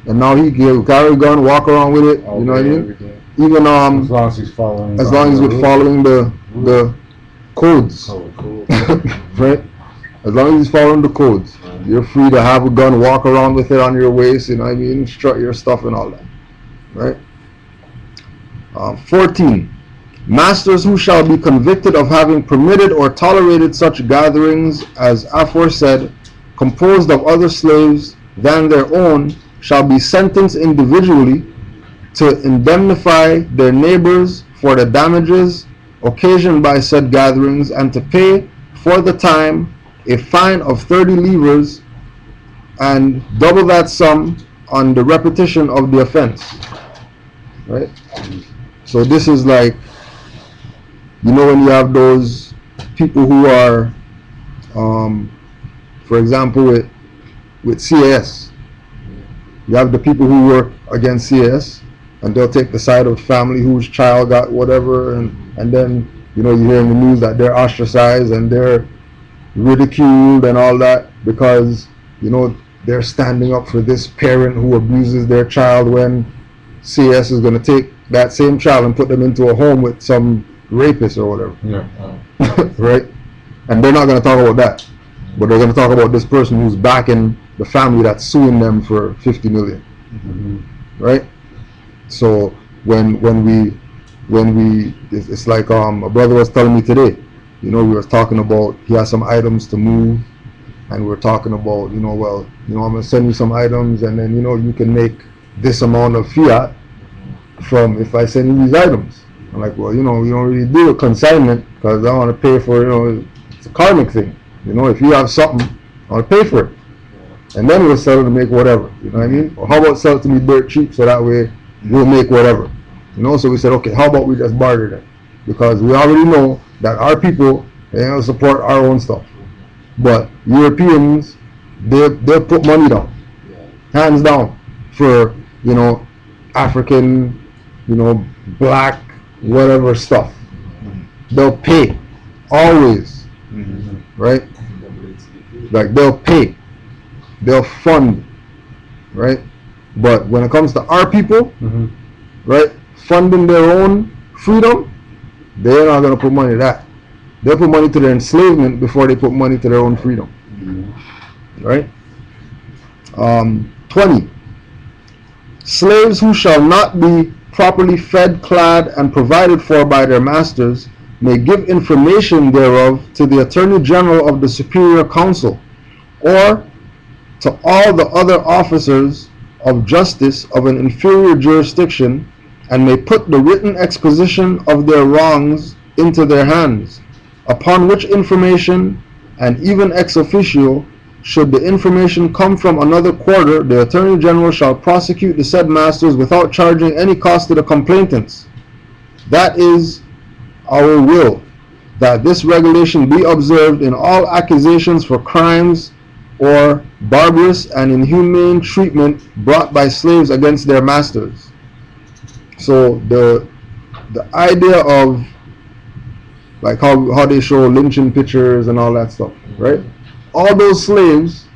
and now he can carry a gun, walk around with it. You know what I mean? Even as long as he's following. As long as he's following the codes, right? As long as he's following the codes, you're free to have a gun, walk around with it on your waist. You know what I mean? Strut your stuff and all that, right? 14. Masters who shall be convicted of having permitted or tolerated such gatherings as aforesaid, composed of other slaves than their own, shall be sentenced individually to indemnify their neighbors for the damages occasioned by said gatherings, and to pay for the time a fine of 30 livres and double that sum on the repetition of the offense. Right? So this is like, you know, when you have those people who are, for example, with CAS, You have the people who work against CS, and they'll take the side of family whose child got whatever, and then you hear in the news that they're ostracized and they're ridiculed and all that because they're standing up for this parent who abuses their child when CS is going to take that same child and put them into a home with some rapist or whatever. Yeah. Right? And they're not going to talk about that, but they're going to talk about this person who's backing the family that's suing them for 50 million. Mm-hmm. Right? So when we it's like a brother was telling me today, we were talking about he has some items to move, and we were talking about I'm gonna send you some items, and then you can make this amount of fiat from if I send you these items. I'm like, well, we don't really do a consignment because I want to pay for it's a karmic thing. If you have something, I want to pay for it, and then we'll sell it to make whatever. You know what I mean? Or how about sell it to me dirt cheap so that way we'll make whatever. So we said, okay, how about we just barter them? Because we already know that our people, support our own stuff. But Europeans, they'll put money down, hands down, for, African, black, whatever stuff. They'll pay, always, right? Like they'll pay, they'll fund, right? But when it comes to our people, right, funding their own freedom, they're not going to put money to that. They'll put money to their enslavement before they put money to their own freedom. Right? 20. Slaves who shall not be properly fed, clad, and provided for by their masters may give information thereof to the Attorney General of the Superior Council, or to all the other officers of justice of an inferior jurisdiction, and may put the written exposition of their wrongs into their hands, upon which information, and even ex officio, should the information come from another quarter, the Attorney General shall prosecute the said masters without charging any cost to the complainants. That is our will, that this regulation be observed in all accusations for crimes or barbarous and inhumane treatment brought by slaves against their masters. So the idea of like how they show lynching pictures and all that stuff, right? All those slaves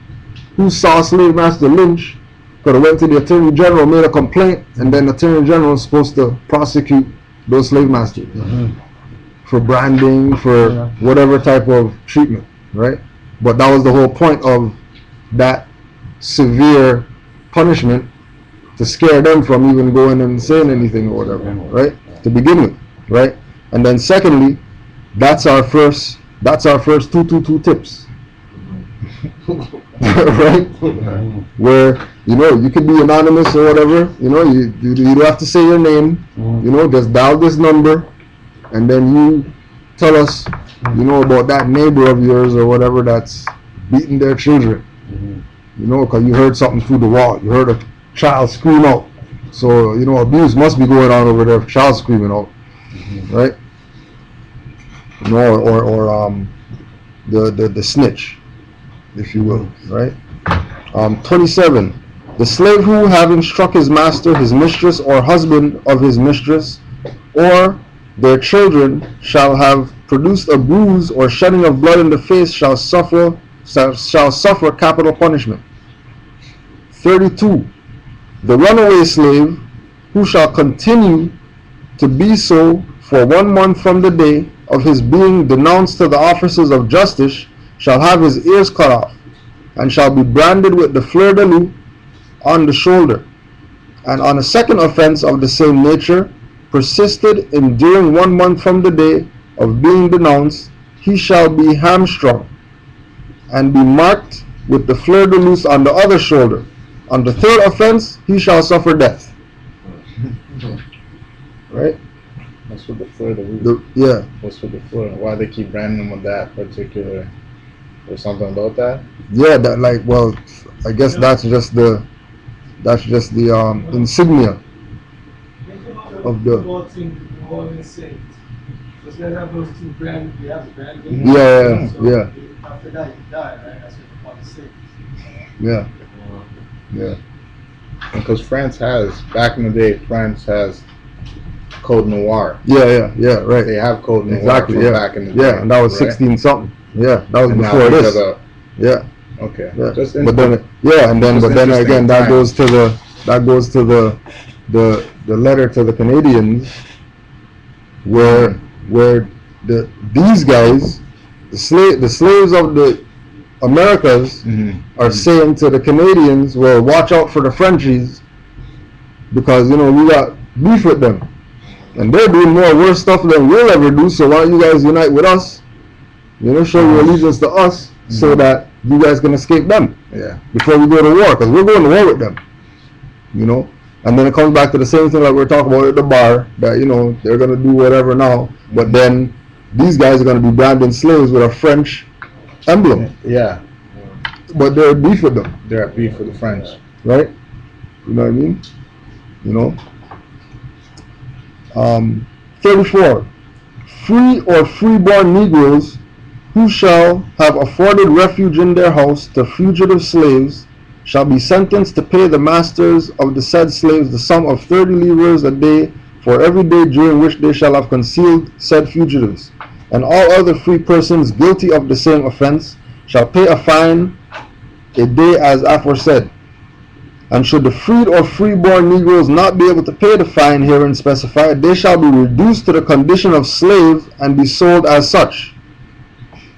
who saw slave master lynch could have went to the Attorney General, made a complaint, and then the Attorney General is supposed to prosecute those slave masters for branding, for whatever type of treatment, right? But that was the whole point of that severe punishment, to scare them from even going and saying anything or whatever, right? To begin with, right? And then secondly, that's our first 222 tips. Right? Where you can be anonymous or whatever, you don't have to say your name, just dial this number, and then you tell us about that neighbor of yours or whatever that's beating their children, because you heard something through the wall, you heard a child scream out, so abuse must be going on over there if child screaming out, right? Or the snitch, if you will, right? 27. The slave who, having struck his master, his mistress, or husband of his mistress, or their children, shall have produced a bruise or shedding of blood in the face, shall suffer capital punishment. 32. The runaway slave, who shall continue to be so for 1 month from the day of his being denounced to the officers of justice, shall have his ears cut off, and shall be branded with the fleur-de-lis on the shoulder. And on a second offense of the same nature, persisted in during 1 month from the day of being denounced, he shall be hamstrung, and be marked with the fleur-de-lis on the other shoulder. On the third offense, he shall suffer death. Right? What's with the fleur? Yeah. What's with the fleur? Why they keep branding them with that particular? There's something about that? Yeah, that I guess that's just the insignia of the. Yeah. After that, you die, right? That's what the policy says. Yeah. Because France has, back in the day, France has Code Noir. Yeah, right. They have Code Noir Exactly, from yeah. back in the day. Yeah, and that was right? 16 something. Yeah, that was And now before these this. are the- Yeah. Okay. Yeah. Just But then again that time. goes to the letter to the Canadians where these guys, the slaves of the Americas are saying to the Canadians, well, watch out for the Frenchies because we got beef with them. And they're doing more worse stuff than we'll ever do, so why don't you guys unite with us? Show your allegiance to us so that you guys can escape them. Yeah. Before we go to war, because we're going to war with them. And then it comes back to the same thing like we're talking about at the bar, that they're gonna do whatever now, but then these guys are gonna be branding slaves with a French emblem. Yeah. But they're at beef with them. They're at beef with the French. Right? You know what I mean? 34. Free or freeborn Negroes who shall have afforded refuge in their house to fugitive slaves shall be sentenced to pay the masters of the said slaves the sum of 30 livres a day for every day during which they shall have concealed said fugitives. And all other free persons guilty of the same offense shall pay a fine a day as aforesaid. And should the freed or freeborn Negroes not be able to pay the fine herein specified, they shall be reduced to the condition of slaves and be sold as such.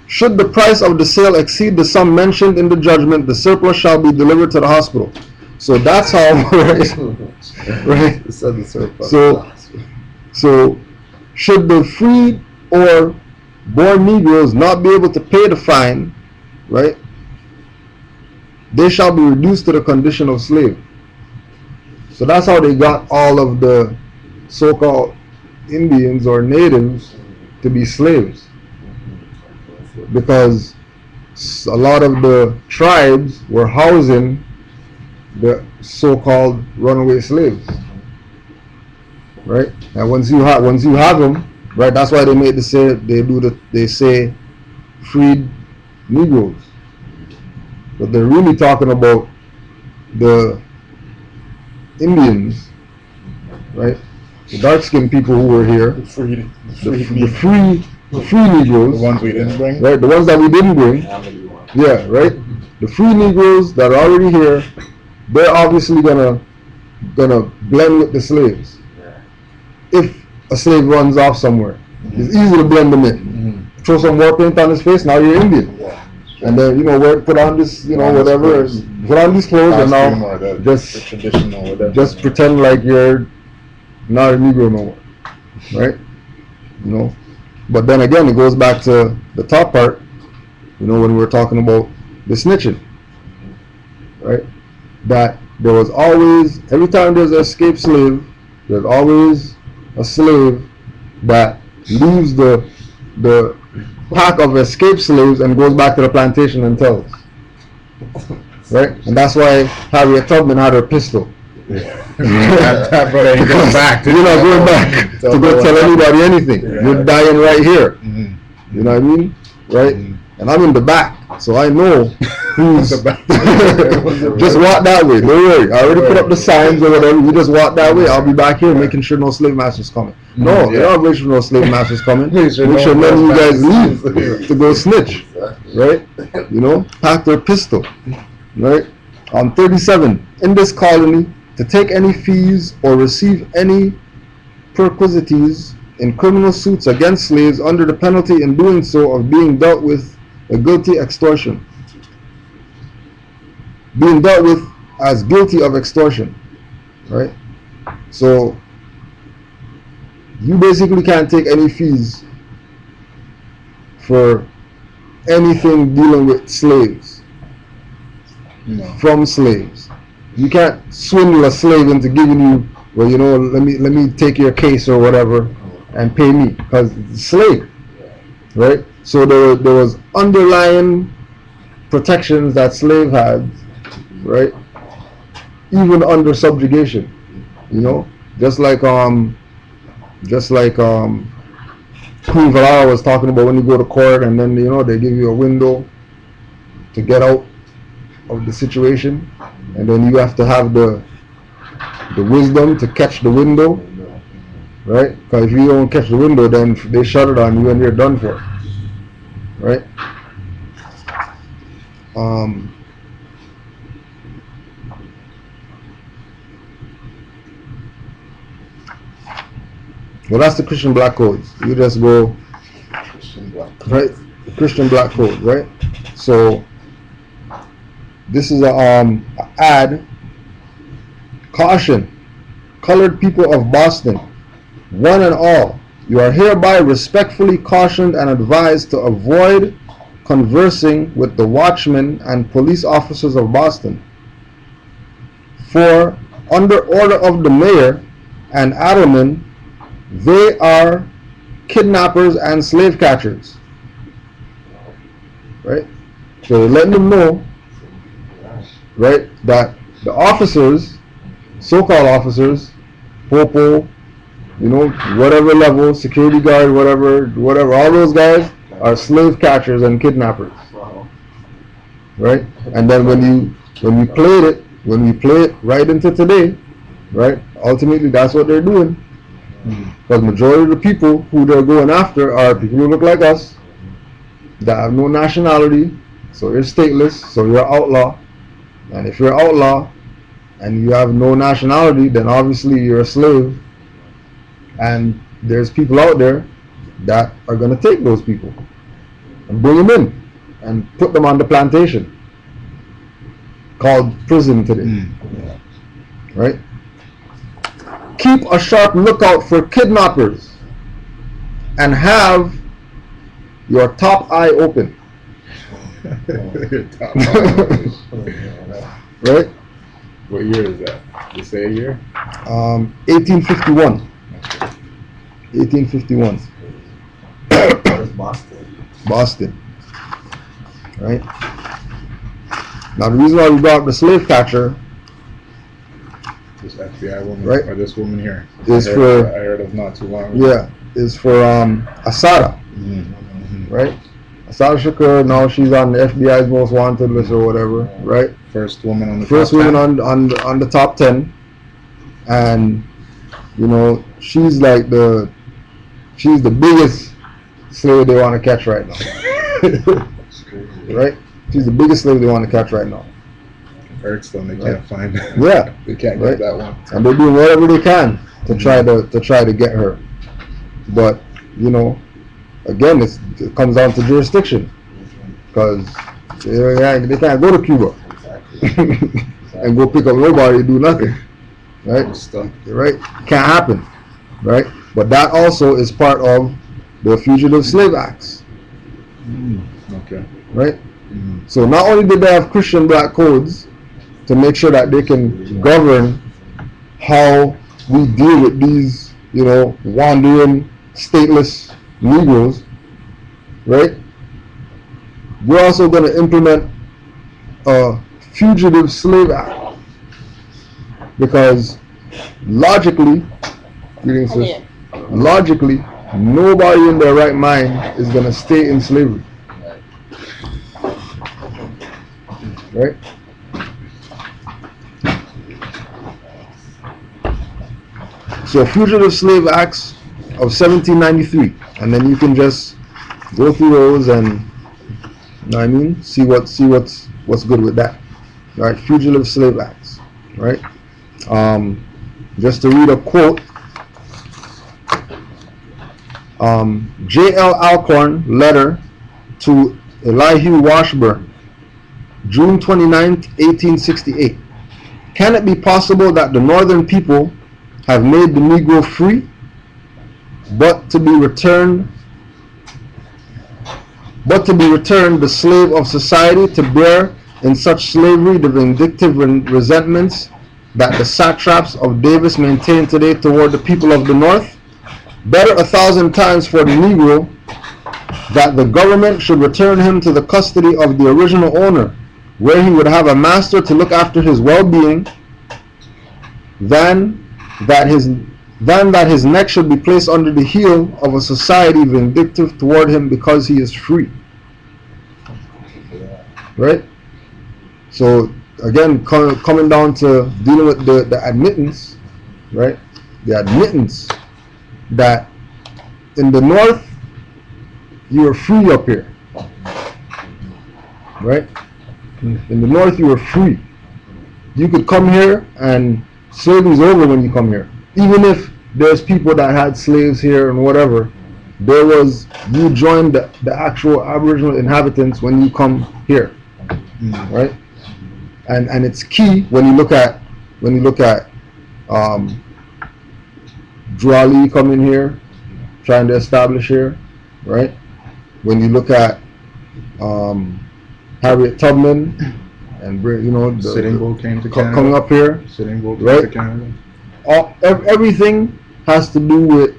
Should the price of the sale exceed the sum mentioned in the judgment, the surplus shall be delivered to the hospital. So that's how, right? So should the freed or born Negroes not be able to pay the fine, right? They shall be reduced to the condition of slave. So that's how they got all of the so-called Indians or natives to be slaves. Because a lot of the tribes were housing the so-called runaway slaves, right? And once you have them, right? That's why they say freed Negroes, but they're really talking about the Indians, right? The dark-skinned people who were here, the free Negroes, The ones we didn't bring? right? The ones that we didn't bring, yeah, right? The free Negroes that are already here, they're obviously gonna blend with the slaves. If a slave runs off somewhere, it's easy to blend them in. Throw some war paint on his face, now you're Indian. And then put on this, whatever, put on these clothes, and now the traditional whatever. just pretend like you're not a Negro no more, right? But then again, it goes back to the top part, when we were talking about the snitching, right? That there was always, every time there's an escaped slave, there's always a slave that leaves the pack of escaped slaves and goes back to the plantation and tells, right? And that's why Harriet Tubman had her pistol. That brother ain't going back. You're not going back to go tell anybody anything. You're dying right here. You know what I mean? Right? And I'm in the back, so I know who's. Just walk that way. Don't worry. I already put up the signs or whatever. You just walk that way. I'll be back here making sure no slave masters coming. No, you're not making sure no slave masters coming. Make sure none of you guys leave to go snitch. Right? Pack their pistol. Right? 37. In this colony, to take any fees or receive any perquisites in criminal suits against slaves under the penalty in doing so of being dealt with a guilty extortion. Being dealt with as guilty of extortion. Right? So you basically can't take any fees for anything dealing with slaves. From slaves. You can't swindle a slave into giving you, well, let me take your case or whatever and pay me, because it's a slave, right? So there was underlying protections that slave had, right? Even under subjugation, just like Queen Valara was talking about when you go to court and then they give you a window to get out of the situation, and then you have to have the the wisdom to catch the window, right? Because if you don't catch the window, then they shut it on you and you're done for, right? Well, that's the Christian Black Codes. You just go, Christian Black Code. right? The Christian Black Code, right? So this is a ad. Caution, colored people of Boston, one and all, you are hereby respectfully cautioned and advised to avoid conversing with the watchmen and police officers of Boston. For under order of the mayor and aldermen, they are kidnappers and slave catchers. Right? So they're letting them know, right, that the officers, so-called officers, popo, you know, whatever level, security guard, whatever, all those guys are slave catchers and kidnappers. Right? And then when we play it right into today, right? Ultimately, that's what they're doing. Because majority of the people who they're going after are people who look like us, that have no nationality, so you're stateless, so you're an outlaw. And if you're an outlaw and you have no nationality, then obviously you're a slave. And there's people out there that are going to take those people and bring them in and put them on the plantation called prison today. Right? Keep a sharp lookout for kidnappers and have your top eye open. Right? What year is that? You say a year? 1851. 1851. Where's Boston? Boston. Right? Now the reason why we brought up the slave catcher, This FBI woman, right, or this woman here, is I for, heard of not too long ago. yeah, is for Asada. Right? Asada Shakur, now she's on the FBI's most wanted list or whatever, right? First woman on the First top woman 10. on the top 10, and you know she's like she's the biggest slave they want to catch right now. Right? She's the biggest slave they want to catch right now. Hurts them, they Right. can't find her. Yeah. They can't Right. get that one. And they're doing whatever they can to try to get her. But you know, again, it comes down to jurisdiction, because they can't go to Cuba and go pick up nobody and do nothing. Right? Stuff. Right? Can't happen. Right? But that also is part of the Fugitive Slave Acts. Okay. Right? So not only did they have Christian Black codes to make sure that they can govern how we deal with these, you know, wandering, stateless Negroes, right? We're also going to implement a Fugitive Slave Act, because logically, logically, nobody in their right mind is going to stay in slavery. Right? So Fugitive Slave Acts of 1793, and then you can just go through those and, you know what I mean, see what's good with that. Right? Fugitive Slave Acts. Right? Just to read a quote, J.L. Alcorn letter to Elihu Washburn, June 29th, 1868. Can it be possible that the northern people have made the Negro free, but to be returned the slave of society, to bear in such slavery the vindictive resentments that the satraps of Davis maintain today toward the people of the North? Better 1,000 times for the Negro that the government should return him to the custody of the original owner, where he would have a master to look after his well-being, than that his neck should be placed under the heel of a society vindictive toward him because he is free. Right? So again, coming down to dealing with the admittance, right? The admittance that in the north you were free up here, right? In the north you were free. You could come here and slavery's over when you come here. Even if there's people that had slaves here and whatever, you joined the actual Aboriginal inhabitants when you come here, right? And it's key when you look at Drawley coming here, trying to establish here, right? When you look at Harriet Tubman and Sitting Bull came to Canada. coming up here, Sitting Bull came right? to Canada. Everything has to do with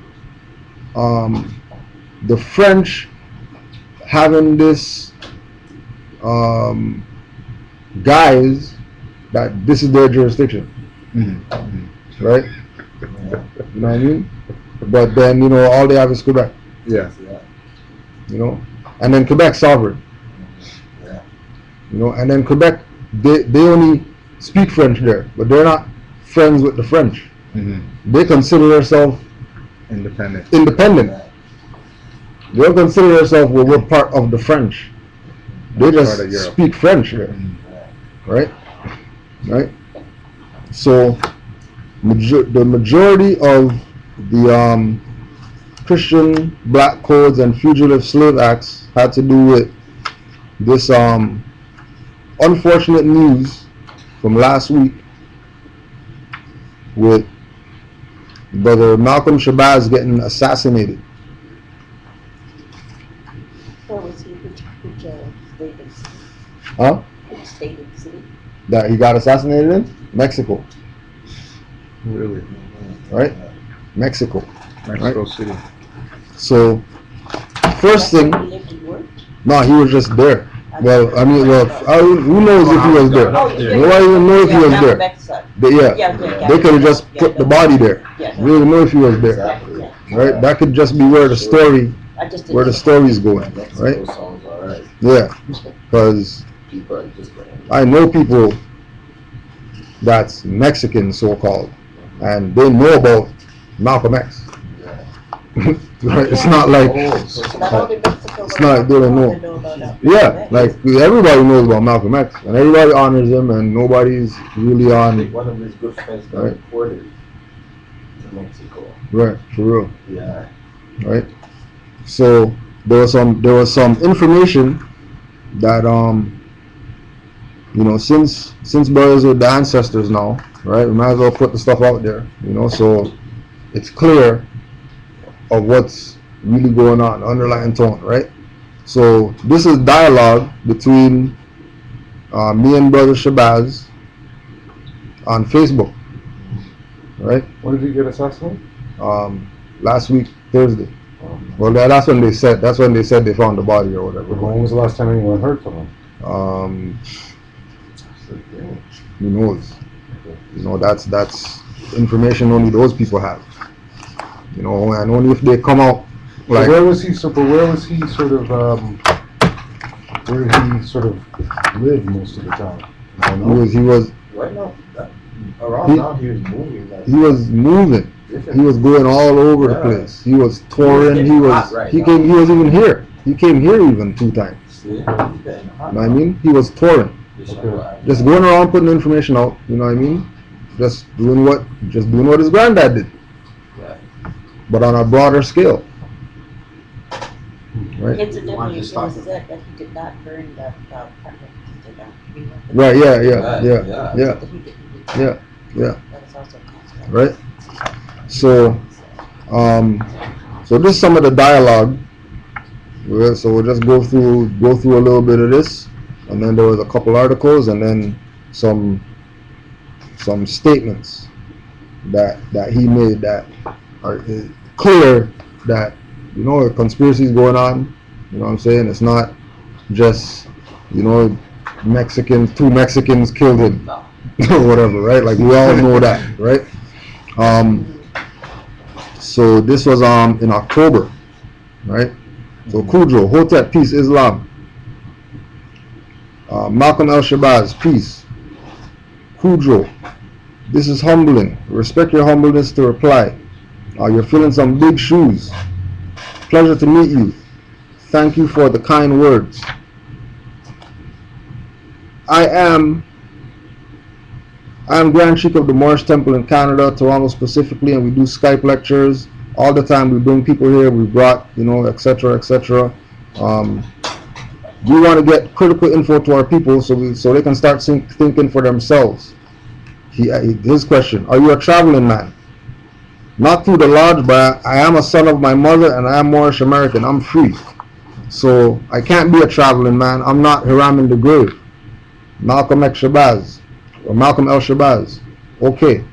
the French having this guise that this is their jurisdiction, right? You know what I mean? But then all they have is Quebec, Yeah. and then Quebec sovereign, and then Quebec they only speak French there, but they're not friends with the French. They consider themselves Independent. They don't consider themselves we're part of the French. They Part of just Europe. speak French there, right? So the majority of the Christian Black Codes and Fugitive Slave Acts had to do with this unfortunate news from last week with Brother Malcolm Shabazz getting assassinated. Where was he? Which state and city? Huh? Which state and city? That he got assassinated in? Mexico, Really? right? Mexico. Mexico City. So, first thing, He lived and worked? no, he was just there. Well, I mean, who knows if he was there? Oh, Nobody even know if he was there. They could have just put the body there. We don't know if he was there, Exactly. right? That could just be where the story is going, Mexico right? sounds alright. Yeah, because People are just going. I know people that's Mexican, so-called, and they know about Malcolm X. Right? It's not like It's not like they don't know. Yeah, like everybody knows about Malcolm X, and everybody honors him, and nobody's really I on. think one of his good friends got Right. deported to Mexico. Right, for real, Yeah. right? So there was some information that since brothers are the ancestors now, right? We might as well put the stuff out there, so it's clear of what's really going on, the underlying tone, right? So this is dialogue between me and Brother Shabazz on Facebook, right? When did he get assassinated? Last week, Thursday. Well, that's when they said they found the body or whatever. When was the last time anyone heard from him? Who knows? That's information only those people have. And only if they come out like. So where was he sort of live most of the time? I don't know. He was Right now, around now he was moving. Like, he was moving. He was going all over the place. He was touring. He was even here. He came here even 2 times. See? He's getting hot. You know what I mean? He was touring, Okay. just going around putting information out. You know what I mean? Just doing what his granddad did, but on a broader scale. Right? Incidentally, it was said that he did not burn the apartment. He did not remove it. Right? Yeah. That he didn't do. Yeah. That was also considered. Right? So this is some of the dialogue. So we'll just go through a little bit of this, and then there was a couple articles, and then some statements that he made that are clear that a conspiracy is going on. You know what I'm saying? It's not just two Mexicans killed him or whatever, right? Like we all know that, right? So this was in October, right? So Kudro, Hotep, peace, Islam. Malcolm Shabazz, peace. Kudro, This is humbling. Respect your humbleness to reply. You're filling some big shoes. Pleasure to meet you. Thank you for the kind words. I am Grand Sheik of the Moorish Temple in Canada, Toronto specifically, and we do Skype lectures all the time. We bring people here. We brought, etc., etc. We want to get critical info to our people so they can start thinking for themselves. His question: are you a traveling man? Not through the lodge, but I am a son of my mother and I am Moorish American. I'm free. So I can't be a traveling man. I'm not Hiram in the grave. Malcolm X Shabazz or Malcolm L. Shabazz. Okay.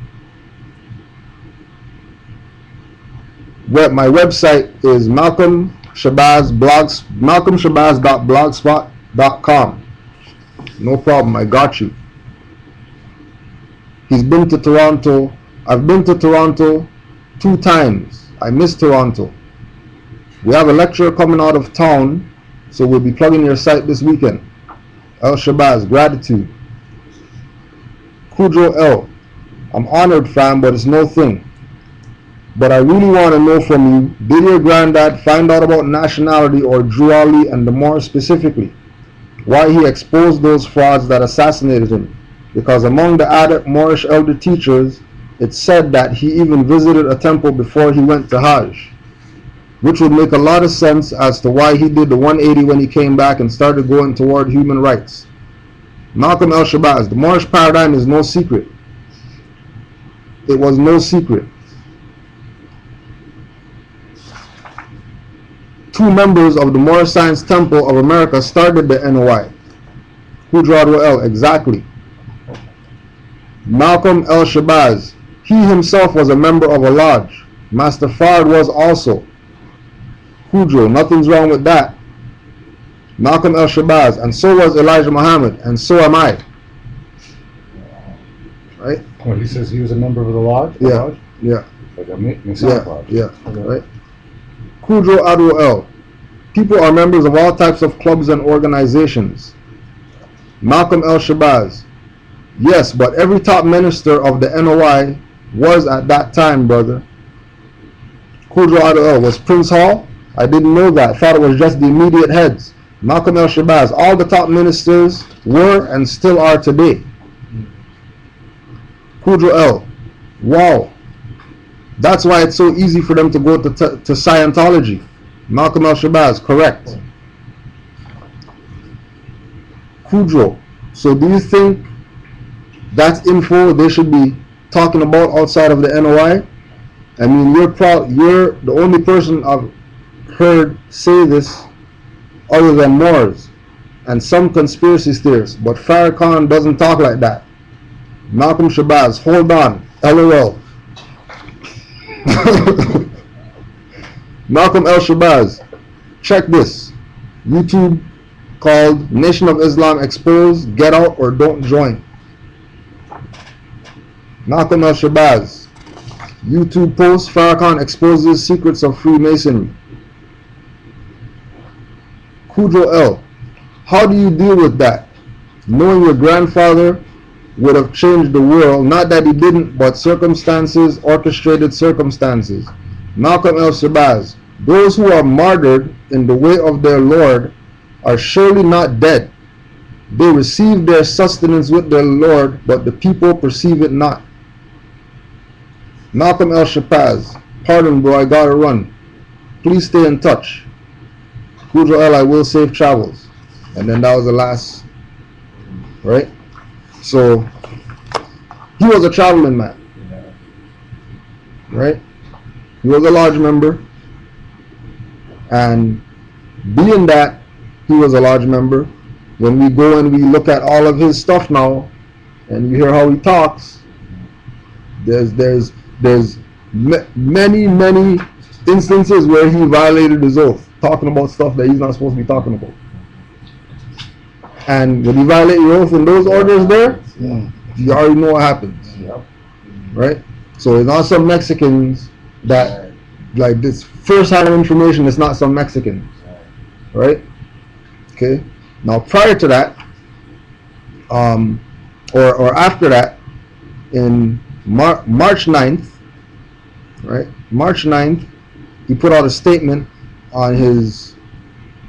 My website is malcolmshabazz.blogspot.com. No problem. I got you. He's been to Toronto. I've been to Toronto 2 times. I miss Toronto. We have a lecturer coming out of town, so we'll be plugging your site this weekend. El Shabazz, gratitude. Kudro L, I'm honored, fam, but it's no thing. But I really want to know from you, did your granddad find out about nationality or Drew Ali and the Moors specifically? Why he exposed those frauds that assassinated him? Because among the adept Moorish elder teachers, it's said that he even visited a temple before he went to Hajj, which would make a lot of sense as to why he did the 180 when he came back and started going toward human rights. Malcolm L. Shabazz, the Moorish paradigm is no secret. It was no secret. 2 members of the Moorish Science Temple of America started the NOI. Kudradwa L, exactly. Malcolm L. Shabazz, he himself was a member of a lodge. Master Fard was also. Kudro, nothing's wrong with that. Malcolm L. Shabazz, and so was Elijah Muhammad, and so am I. Right? Well, he says he was a member of the lodge? Yeah, Lodge? yeah. Like a Masonic lodge. Yeah, right? Kudro Adwo L. People are members of all types of clubs and organizations. Malcolm L. Shabazz. Yes, but every top minister of the NOI was at that time, brother. Kudro Adwo L. Was Prince Hall? I didn't know that. Thought it was just the immediate heads. Malcolm L. Shabazz. All the top ministers were and still are today. Kudro L. Wow. That's why it's so easy for them to go to Scientology. Malcolm L. Shabazz, correct. Kudro, so do you think that's info they should be talking about outside of the NOI? I mean, you're the only person I've heard say this other than Moors and some conspiracy theorists, but Farrakhan doesn't talk like that. Malcolm Shabazz, hold on, LOL. Malcolm L. Shabazz, check this. YouTube called Nation of Islam Exposed, Get Out or Don't Join. Malcolm L. Shabazz, YouTube post, Farrakhan exposes secrets of Freemasonry. Kudro L, how do you deal with that? Knowing your grandfather would have changed the world, not that he didn't, but circumstances, orchestrated circumstances. Malcolm L. Shabazz, those who are martyred in the way of their Lord are surely not dead. They receive their sustenance with their Lord, but the people perceive it not. Malcolm L. Shabazz, pardon bro, I gotta run. Please stay in touch. Kudro L, I will safe travels. And then that was the last, right? So, he was a traveling man, right? He was a lodge member, and being that he was a lodge member, when we go and we look at all of his stuff now, and you hear how he talks, there's many instances where he violated his oath, talking about stuff that he's not supposed to be talking about. And when you violate your oath in those orders there, you already know what happens, right? So it's not some Mexicans that, like, this first-hand information is not some Mexicans, right? Okay. Now prior to that, or after that, in March 9th, right? March 9th, he put out a statement on his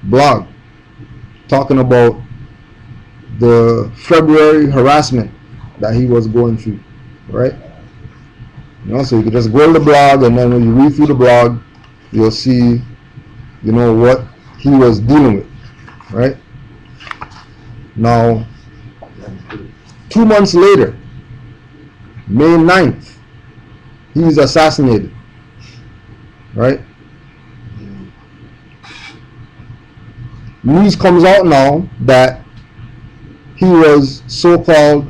blog talking about the February harassment that he was going through, right? You know, so you can just go to the blog, and then when you read through the blog, you'll see, you know, what he was dealing with, right? Now, 2 months later, May 9th, he's assassinated, right? News comes out now that he was so-called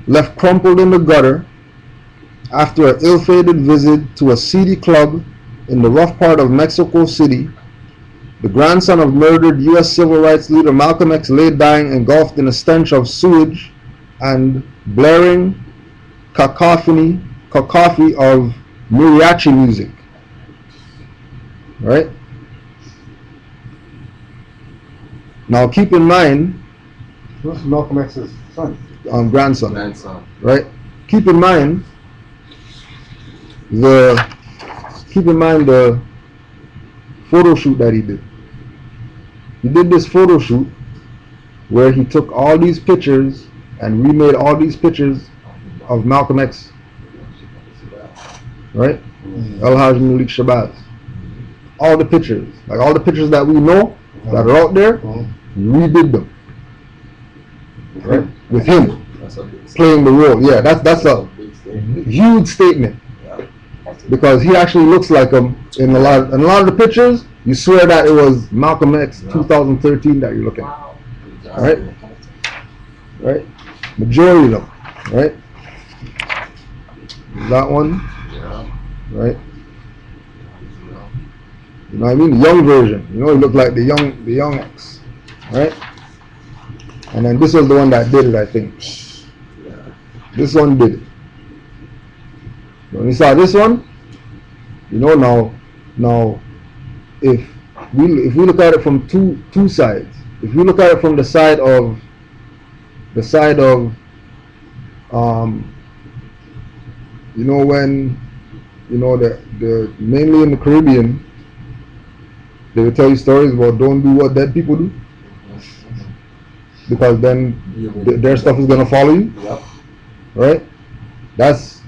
left crumpled in the gutter after an ill-fated visit to a seedy club in the rough part of Mexico City. The grandson of murdered U.S. civil rights leader Malcolm X lay dying engulfed in a stench of sewage and blaring cacophony of mariachi music. Right? Now keep in mind, Who's Malcolm X's son? grandson. Grandson. Right? Keep in mind the photo shoot that he did. He did this photo shoot where he took all these pictures and remade all these pictures of Malcolm X. Right? Alhaj Malik Shabazz. All the pictures, like all the pictures that we know that are out there, we did them. Right? With him That's a big playing the role. Yeah, that's a big statement. huge statement. That's Because he actually looks like him in a lot of the pictures. You swear that it was Malcolm X 2013 that you're looking at, wow. right? Right? Majority of them, right? That one, Yeah. right? You know what I mean? The young version. You know, he looked like the young X, right? And then this was the one that did it, I think. This one did it. When you saw this one, you know now if we look at it from two sides, if we look at it from the side of you know, when you know the mainly in the Caribbean, they will tell you stories about don't do what dead people do, because then their stuff is gonna follow you. Yep. Right? That's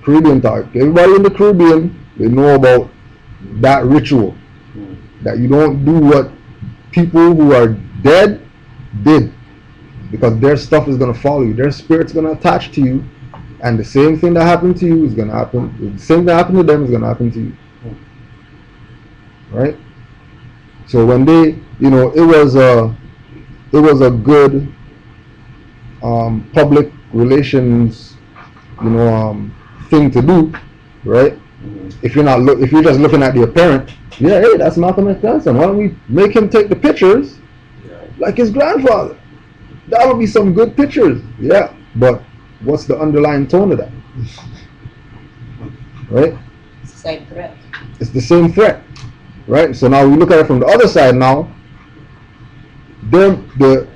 Caribbean talk. Everybody in the Caribbean, they know about that ritual. That you don't do what people who are dead did, because their stuff is gonna follow you. Their spirit's gonna attach to you, and the same thing that happened to you is gonna happen. The same thing that happened to them is gonna happen to you. Right? So when they, you know, it was a good public relations, you know, thing to do, right? If you're just looking at the apparent, yeah, hey, that's Malcolm X grandson. Why don't we make him take the pictures like his grandfather? That would be some good pictures. Yeah, but what's the underlying tone of that? Right? It's the same threat. It's the same threat, right? So now we look at it from the other side. Now, the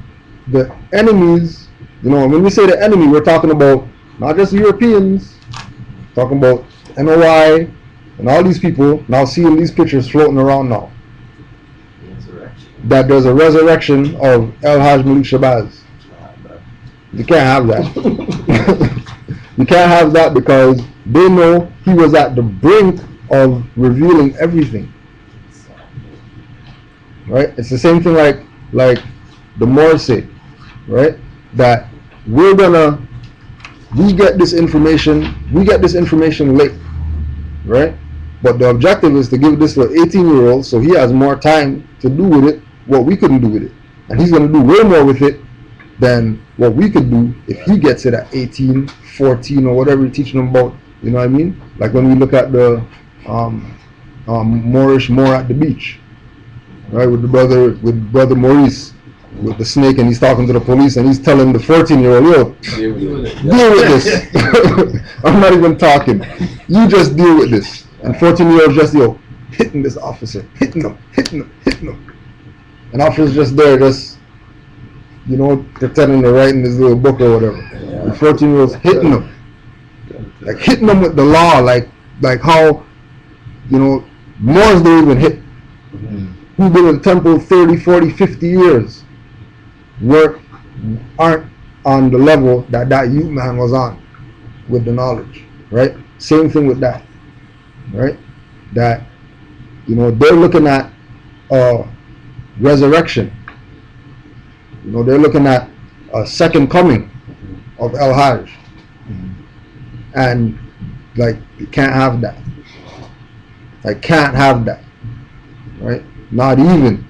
enemies. You know, when we say the enemy, we're talking about not just Europeans, talking about NOI and all these people now seeing these pictures floating around now. That there's a resurrection of El Haj Malik Shabazz. You can't have that. You can't have that because they know he was at the brink of revealing everything. Right? It's the same thing like the Moors say, right? That we get this information late, right? But the objective is to give this to an 18-year-old so he has more time to do with it what we couldn't do with it. And he's going to do way more with it than what we could do if he gets it at 18, 14, or whatever you're teaching him about. You know what I mean? Like when we look at the Moorish Moor at the beach, right? With brother Maurice, with the snake, and he's talking to the police, and he's telling the 14-year-old, yo, deal with this. I'm not even talking. You just deal with this. And 14-year-old just, yo, hitting this officer, hitting him. And officer's just there, just, you know, pretending to write in his little book or whatever. And 14-year-old's hitting him. like hitting them with the law, like how, you know, Moors don't even hit. Who've been in the temple 30, 40, 50 years aren't on the level that youth man was on with the knowledge, right? Same thing with that, right? That, you know, they're looking at resurrection. You know, they're looking at a second coming of El Hajj. And, like, you can't have that. I can't have that, right? Not even.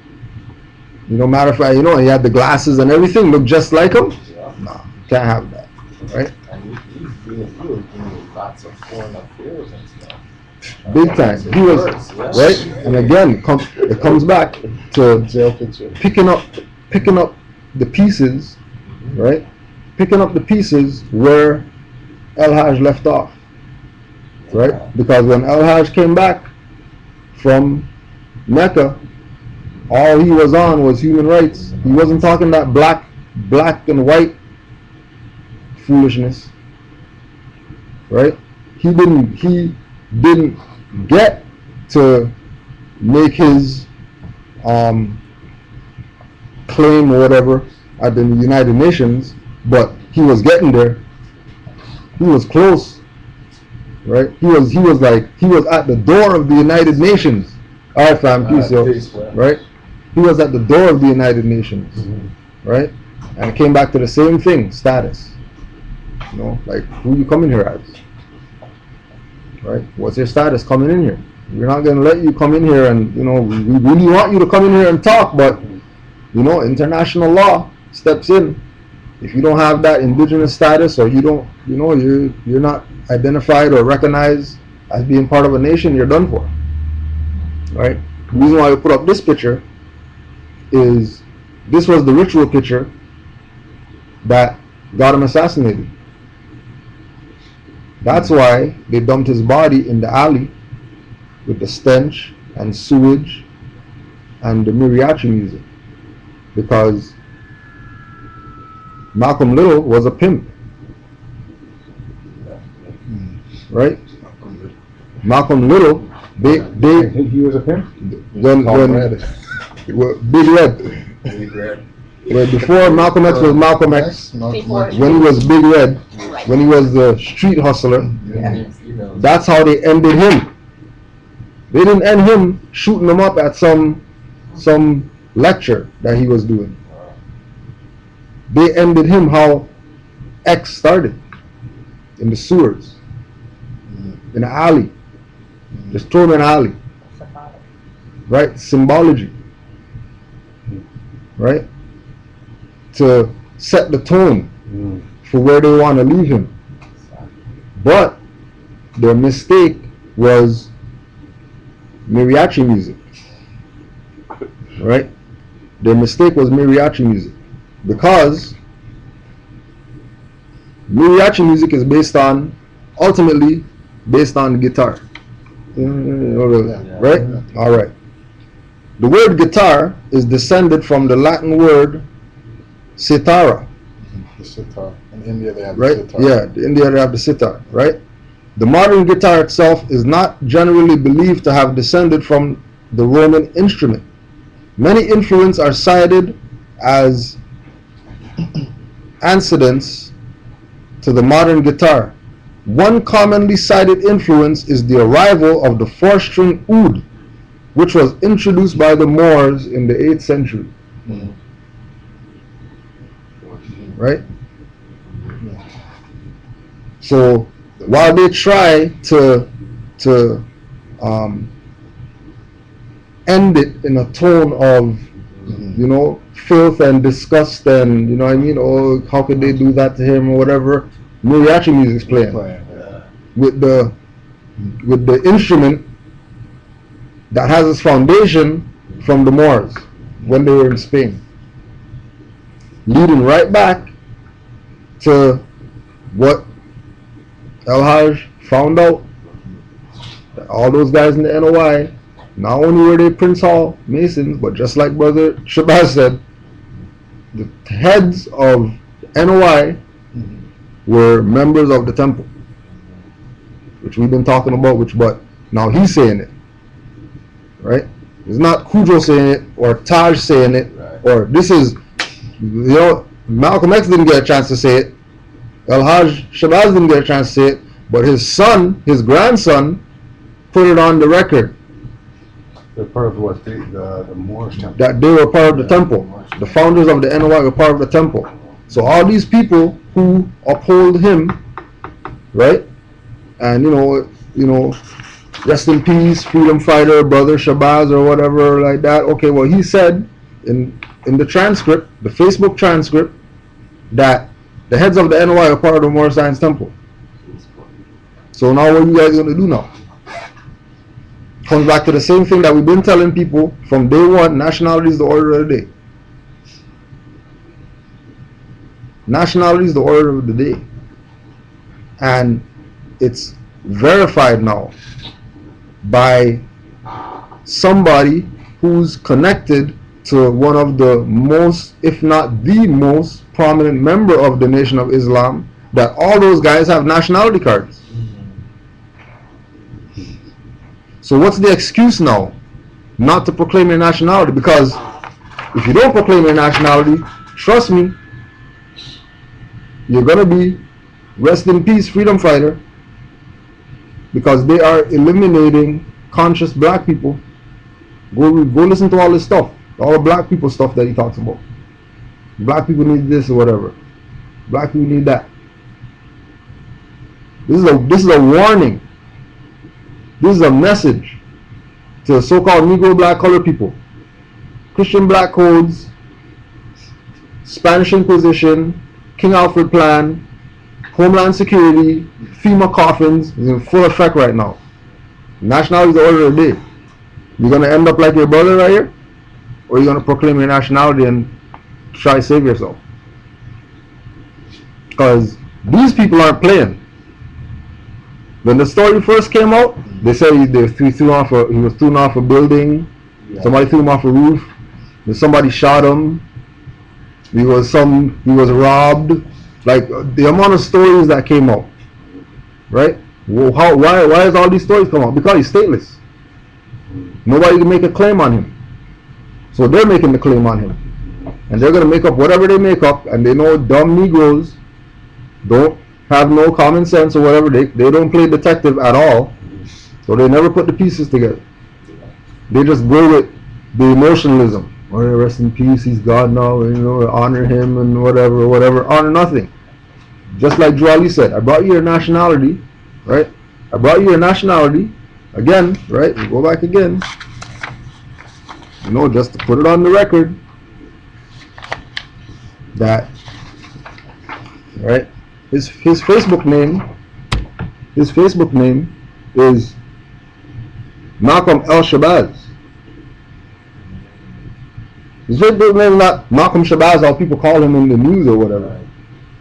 You know, matter of fact, you know, he had the glasses and everything, looked just like him. No, can't have that, right? And he was doing lots of foreign affairs and stuff. Big time. He was, right? And again, it comes back to picking up the pieces, right? Picking up the pieces where El Hajj left off, right? Because when El Hajj came back from Mecca, all he was on was human rights. He wasn't talking that black and white foolishness, right? He didn't get to make his claim or whatever at the United Nations, but he was getting there. He was close, right? He was at the door of the United Nations. All right, fam, peace, yo, right? He was at the door of the United Nations, right? And it came back to the same thing, status. You know, like, who you coming here as? Right? What's your status coming in here? We're not going to let you come in here and, you know, we really want you to come in here and talk, but, you know, international law steps in. If you don't have that indigenous status, or you don't, you know, you're not identified or recognized as being part of a nation, you're done for. Right? The reason why we put up this picture is this was the ritual picture that got him assassinated. That's why they dumped his body in the alley with the stench and sewage and the mariachi music, because Malcolm Little was a pimp, right? Malcolm Little, they He was a pimp? when Big Red. Well, before Malcolm X was Malcolm X, when he was Big Red, when he was the street hustler, that's how they ended him. They didn't end him shooting him up at some lecture that he was doing. They ended him how X started, in the sewers, in the alley. Just throw him in an alley. Right? Symbology. Right? To set the tone for where they want to leave him. But their mistake was mariachi music. Right? Their mistake was mariachi music. Because mariachi music is ultimately based on guitar. Right? Alright. The word guitar is descended from the Latin word sitara. The sitar. In India they have right? the sitar. Yeah, in India they have the sitar, right? The modern guitar itself is not generally believed to have descended from the Roman instrument. Many influences are cited as antecedents to the modern guitar. One commonly cited influence is the arrival of the 4-string oud, which was introduced by the Moors in the 8th century. Right? So while they try to end it in a tone of, you know, filth and disgust and, you know what I mean, oh, how could they do that to him or whatever, mariachi music's playing. With the instrument that has its foundation from the Moors when they were in Spain, leading right back to what El Hajj found out, that all those guys in the NOI, not only were they Prince Hall Masons, but just like Brother Shabazz said, the heads of NOI were members of the temple. which we've been talking about, but now he's saying it, right? It's not Cujo saying it or Taj saying it, or this is, Malcolm X didn't get a chance to say it, Alhaj Shabazz didn't get a chance to say it, but his son, his grandson, put it on the record. They're part of what the Moors temple. That they were part of the temple. The founders of the NOI were part of the temple. So all these people who uphold him, right? And rest in peace, freedom fighter, brother Shabazz or whatever like that. Okay, well he said in the transcript, the Facebook transcript, that the heads of the NOI are part of the Moor Science Temple. So now what are you guys gonna do now? Comes back to the same thing that we've been telling people from day one: nationality is the order of the day. Nationality is the order of the day. And it's verified now by somebody who's connected to one of the most, if not the most prominent member of the Nation of Islam, that all those guys have nationality cards. So what's the excuse now not to proclaim your nationality? Because if you don't proclaim your nationality, trust me, you're gonna be rest in peace freedom fighter, because they are eliminating conscious black people. Go listen to all this stuff, all the black people stuff that he talks about. Black people need this or whatever. Black people need that. This is a warning. This is a message to the so-called Negro, black, colored people. Christian black codes, Spanish Inquisition, King Alfred Plan, Homeland Security, FEMA coffins is in full effect right now. Nationality is the order of the day. You're going to end up like your brother right here? Or you're going to proclaim your nationality and try to save yourself? Because these people aren't playing. When the story first came out, they said he was thrown off a building. Yeah. Somebody threw him off a roof. Then somebody shot him. He was robbed. Like the amount of stories that came out, right? Well, why is all these stories come out? Because he's stateless. Nobody can make a claim on him. So they're making the claim on him, and they're gonna make up whatever they make up. And they know dumb Negroes don't have no common sense or whatever. They don't play detective at all, so they never put the pieces together. They just go with the emotionalism. Or rest in peace, he's God now, honor him and whatever. Honor nothing. Just like Drew Ali said, I brought you your nationality, right? I brought you your nationality again, right? We go back again, just to put it on the record that, right? His Facebook name is Malcolm Shabazz. His Facebook name is not Malcolm Shabazz, how people call him in the news or whatever.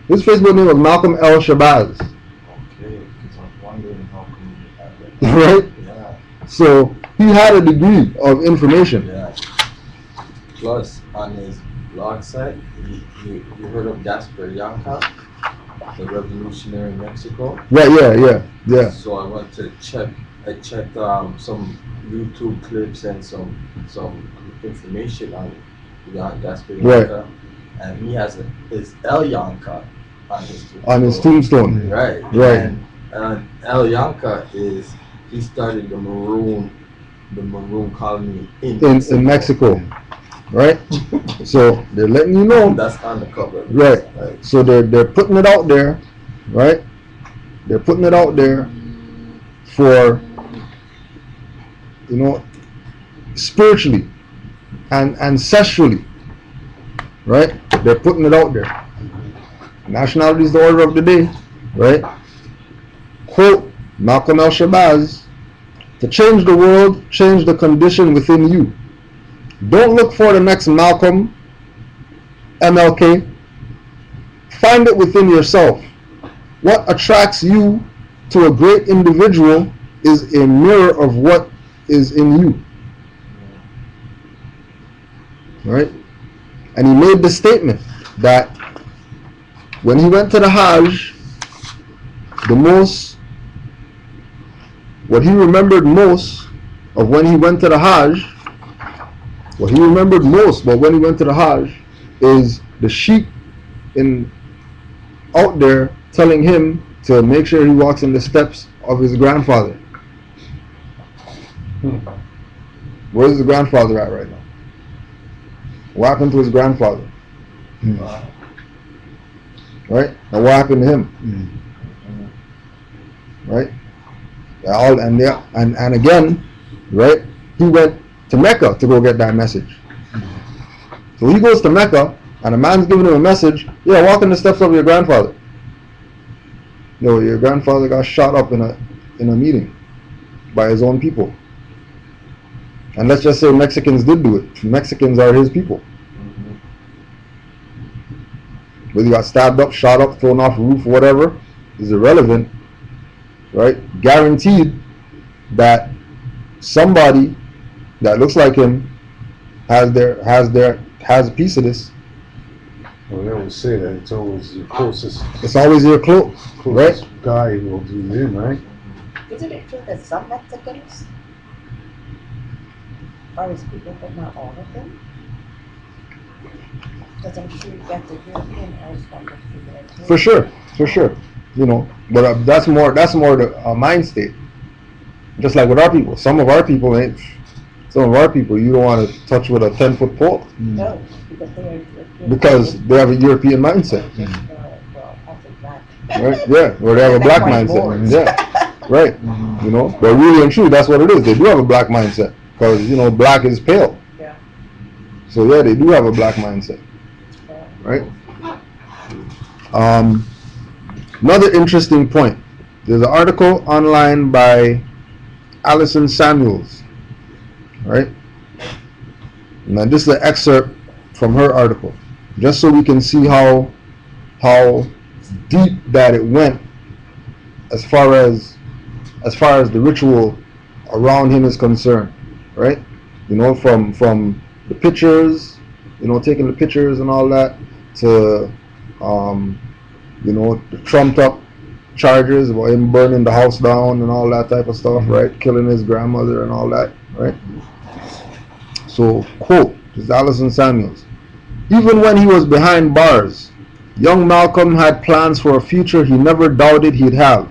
His Facebook name was Malcolm Shabazz. Okay, because I'm wondering how come you have that. Right? Yeah. So he had a degree of information. Yeah. Plus, on his blog site, you heard of Gaspar Yanka, the revolutionary in Mexico? Right, yeah. So I went to check. I checked some YouTube clips and some information on Gaspar Yanka, Right. and he has his El Yanka on his tombstone. On his tombstone. Right. Right. And El Yanka he started the maroon colony in Mexico. Right? So they're letting you know. That's on the cover. Right. So they're putting it out there, right? They're putting it out there for, spiritually and ancestrally, right? They're putting it out there. Nationality is the order of the day, right? Quote Malcolm Shabazz: to change the world, change the condition within you. Don't look for the next Malcolm, MLK. Find it within yourself. What attracts you to a great individual is a mirror of what is in you. Right? And he made the statement that when he went to the Hajj, the most what he remembered most of when he went to the Hajj, what he remembered most about when he went to the Hajj is the sheep out there telling him to make sure he walks in the steps of his grandfather. Where's his grandfather at right now? What happened to his grandfather? Right? Now what happened to him? Right? And again, right? He went to Mecca to go get that message. So he goes to Mecca, and a man's giving him a message. Yeah, walk in the steps of your grandfather. No, your grandfather got shot up in a meeting by his own people. And let's just say Mexicans did do it. Mexicans are his people. Whether he got stabbed up, shot up, thrown off a roof, whatever, is irrelevant, right? Guaranteed that somebody that looks like him has a piece of this. Well, they always say that it's always your closest. It's always your right? Guy who will do in, right? Isn't it true that some Mexicans are his people, but not all of them? Because I'm sure you got the European aristocracy there too. For sure. You know, but that's more the mind state. Just like with our people, some of our people you don't want to touch with a 10-foot pole. No, because they are European. Because they have a European mindset. Well, that's exactly. Right? Yeah, or they have a black mindset. Yeah, right. You know, but really and truly, that's what it is. They do have a black mindset because black is pale. Yeah. So yeah, they do have a black mindset. Right. Another interesting point. There's an article online by Alison Samuels. Right. Now this is an excerpt from her article, just so we can see how deep that it went as far as the ritual around him is concerned, right? From the pictures, taking the pictures and all that, to the trumped up charges about him burning the house down and all that type of stuff, right? Killing his grandmother and all that, right? So, quote, this is Alison Samuels. Even when he was behind bars, young Malcolm had plans for a future he never doubted he'd have.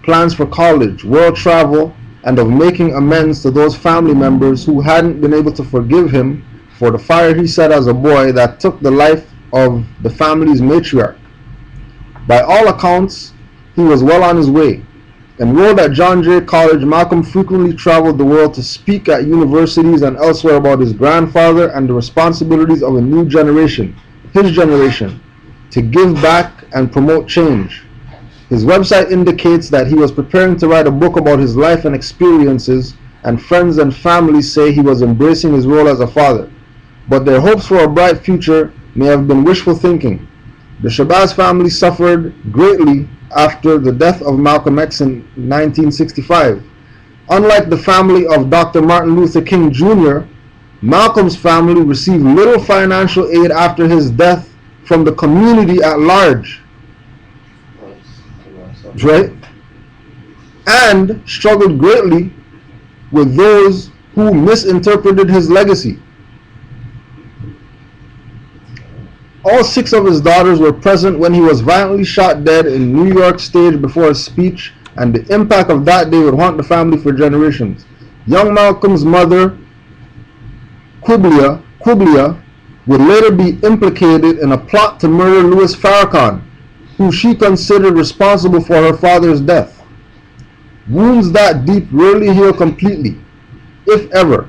Plans for college, world travel, and of making amends to those family members who hadn't been able to forgive him for the fire he set as a boy that took the life of the family's matriarch. By all accounts, he was well on his way. Enrolled at John Jay College, Malcolm frequently traveled the world to speak at universities and elsewhere about his grandfather and the responsibilities of a new generation, his generation, to give back and promote change. His website indicates that he was preparing to write a book about his life and experiences, and friends and family say he was embracing his role as a father. But their hopes for a bright future may have been wishful thinking. The Shabazz family suffered greatly after the death of Malcolm X in 1965. Unlike the family of Dr. Martin Luther King Jr., Malcolm's family received little financial aid after his death from the community at large, right? And struggled greatly with those who misinterpreted his legacy. All 6 of his daughters were present when he was violently shot dead in New York stage before a speech, and the impact of that day would haunt the family for generations. Young Malcolm's mother, Quiblia, would later be implicated in a plot to murder Louis Farrakhan, who she considered responsible for her father's death. Wounds that deep rarely heal completely, if ever,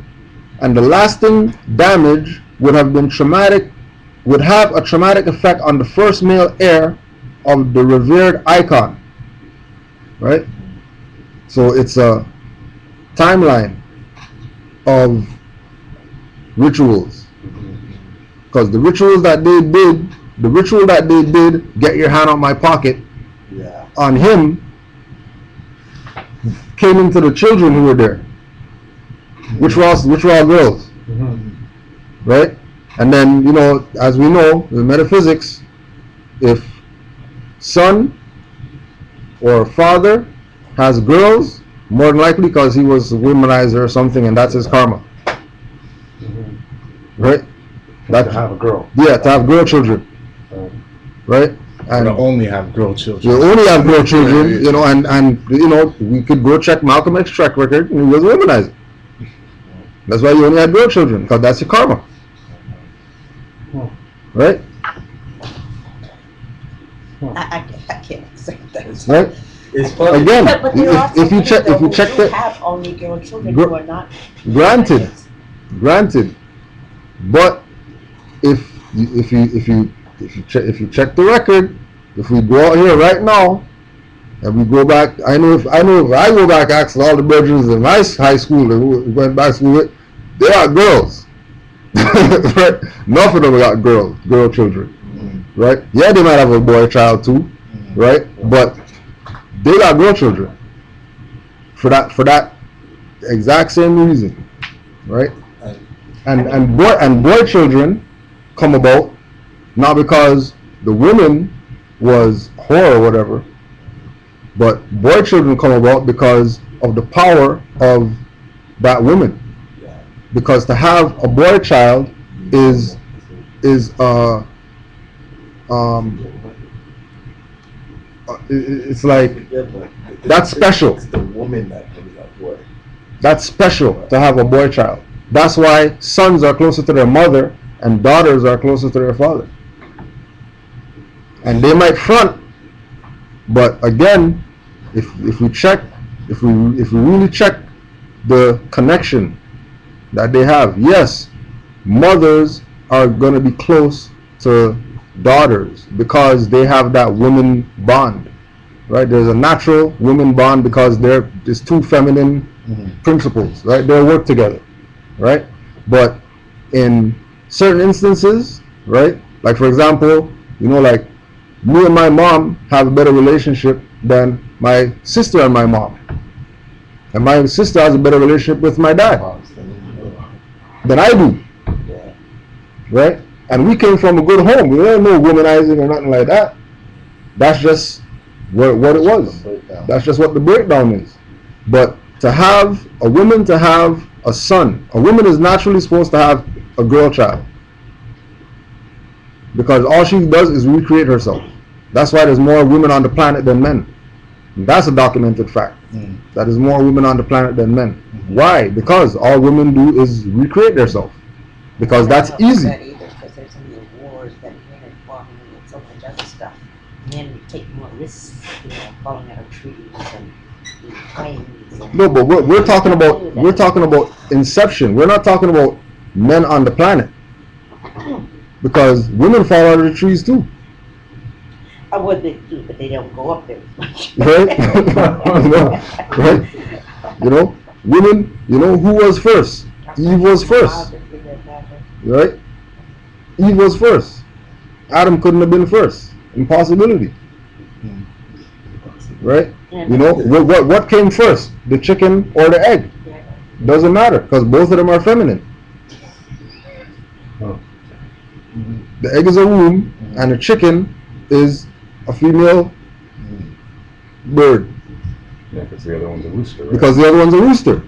and the lasting damage would have a traumatic effect on the first male heir of the revered icon, right? So it's a timeline of rituals, because the ritual that they did, get your hand out my pocket, on him, came into the children who were there, which were all girls, right? And then, as we know, the metaphysics, if son or father has girls, More than likely because he was a womanizer or something, and that's his karma, right? To have a girl. Yeah, to have girl children, right? And And only have girl children. you only have girl children, you know, and you know, we could go check Malcolm X's track record, and he was a womanizer. That's why you only had girl children, because that's your karma, right? I can't accept that. Right? It's funny. Again, But there are some if you women, check, though, if you who check do the, have only girl children Gr- who are not. granted, granted, but if you check the record, if we go out here right now and we go back, I know if I go back asking all the brothers in my high school that we went back to school with, they are girls. Right? Enough of them got girl children, right? Yeah, they might have a boy child too, right? But they got girl children for that exact same reason, right? And boy children come about not because the woman was whore or whatever, but boy children come about because of the power of that woman. Because to have a boy child is it's like that's special. It's the woman that brings that boy. That's special to have a boy child. That's why sons are closer to their mother and daughters are closer to their father. And they might front, but again, if we really check the connection that they have, yes, mothers are gonna be close to daughters because they have that woman bond, right? There's a natural woman bond because there's two feminine principles, right? They work together, right? But in certain instances, right? Like for example, you know, like me and my mom have a better relationship than my sister and my mom. And my sister has a better relationship with my dad than I do. Right? And we came from a good home. We don't know womanizing or nothing like that. That's just what it was. That's just what the breakdown is. But to have a woman to have a son, a woman is naturally supposed to have a girl child. Because all she does is recreate herself. That's why there's more women on the planet than men. And that's a documented fact. That there's more women on the planet than men. Why? Because all women do is recreate themselves. Because that's easy. Because there's so many wars that men are fighting and so much other stuff. Men take more risks, you know, following out of treaties and claims. No, but we're talking about inception. We're not talking about men on the planet. Because women fall out of the trees too. I would they do, but they don't go up there as much. Right? Right? You know, women, you know, who was first? Eve was first. Right? Eve was first. Adam couldn't have been first. Impossibility. Right? You know, what came first? The chicken or the egg? Doesn't matter, because both of them are feminine. The egg is a womb, and the chicken is a female bird. Yeah, because the other one's a rooster. Right? Because the other one's a rooster.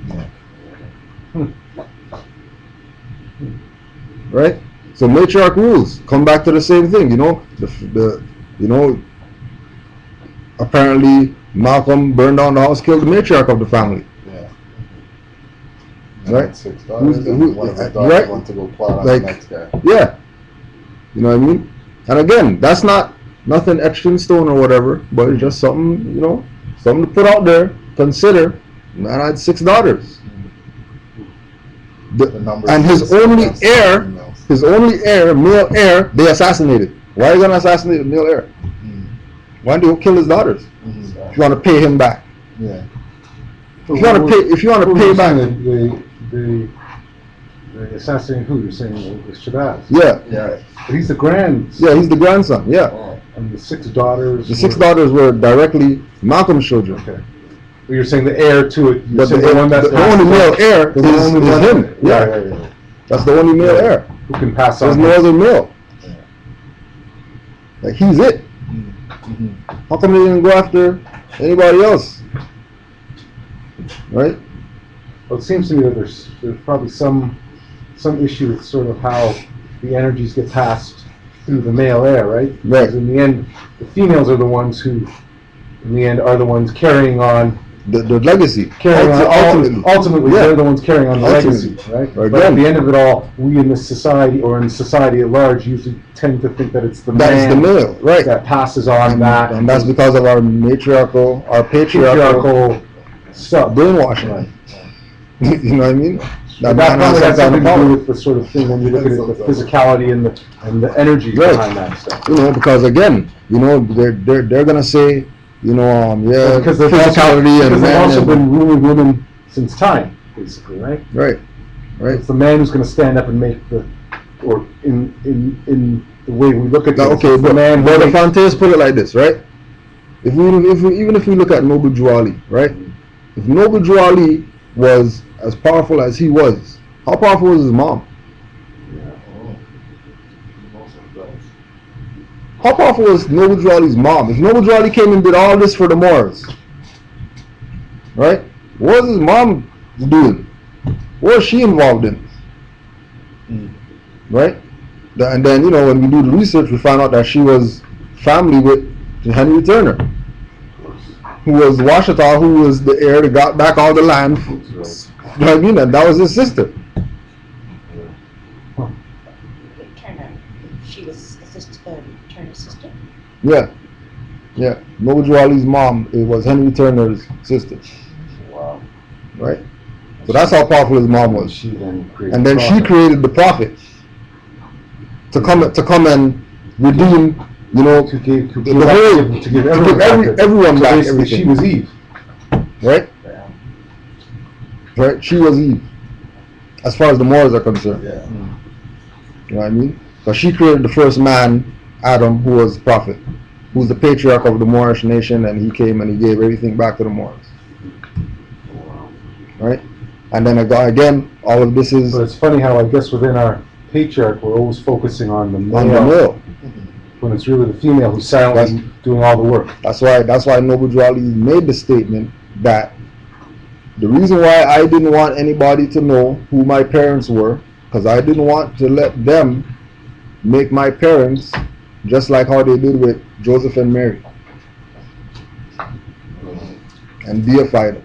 Right? So matriarch rules. Come back to the same thing. You know, apparently Malcolm burned down the house, killed the matriarch of the family. Yeah. Right? 6 daughters. One of the daughters right? want to go plot on Like, the next guy. Yeah. You know what I mean? And again, that's not nothing etched in stone or whatever, but it's just something, you know, something to put out there. Consider, man, I had 6 daughters. And his only heir, male heir, they assassinated. Why are you gonna assassinate a male heir? Why do you kill his daughters? If you want to pay him back. Yeah. If you want to pay back. The assassinating who? You're saying was Shabazz. Yeah. Yeah. But he's the grandson. Yeah, he's the grandson. Yeah. And the 6 daughters. The 6 daughters were directly Malcolm's children. Okay. But you're saying the heir to it. But the only male heir is him. Yeah. That's the only male heir. Who can pass There's on? no other male. Like, he's it. How come they didn't go after anybody else? right? Well, it seems to me that there's probably some issue with sort of how the energies get passed through the male heir, right? Right. Because in the end, the females are the ones who, in the end, are the ones carrying on. The legacy. Ultimately, yeah. they're the ones carrying on the Ultimately. legacy, right? Right. But at the end of it all, we in this society, or in society at large, usually tend to think that it's the That is man the male, right? that passes on that, And that's because of our patriarchal patriarchal stuff. brainwashing. Right. You know what I mean? That probably has something to do with the sort of thing when you look at it, the physicality and the energy Right. behind that stuff. You know, because again, you know, they're gonna say, you know, yeah, Because physicality they've also and been ruling women since time, basically, right? right. It's the man who's going to stand up and make or in the way we look at Now, this. okay, it's the but man who Brother makes- Fontes put it like this, right? Even if we look at Noble Drew Ali, right? If Noble Drew Ali was as powerful as he was, how powerful was his mom? How powerful was Noble Drew Ali's mom? If Noble Drew Ali came and did all this for the Moors, right? What was his mom doing? What was she involved in? Right? And then, you know, when we do the research, we find out that she was family with Henry Turner, who was Washita, who was the heir that got back all the land. You know what I mean? And that was his sister. Turner, she was Turner's sister. Yeah. Yeah. Noble Drew Ali's mom, it was Henry Turner's sister. Wow. Right? So that's how powerful his mom was. She then created And then she created the prophet to come and redeem, you know, to give everyone so back basically everything. She was Eve. Right? Yeah. Right? She was Eve. As far as the Moors are concerned. Yeah. You know what I mean? Because she created the first man, Adam, who was prophet, who's the patriarch of the Moorish nation, and he came and he gave everything back to the Moors. Right? And then again, all of this is But it's funny how I guess within our patriarch we're always focusing on the male, on the male. when it's really the female who's silently doing all the work. That's why Noble Drew Ali made the statement that the reason why I didn't want anybody to know who my parents were, because I didn't want to let them make my parents just like how they did with Joseph and Mary and deify them.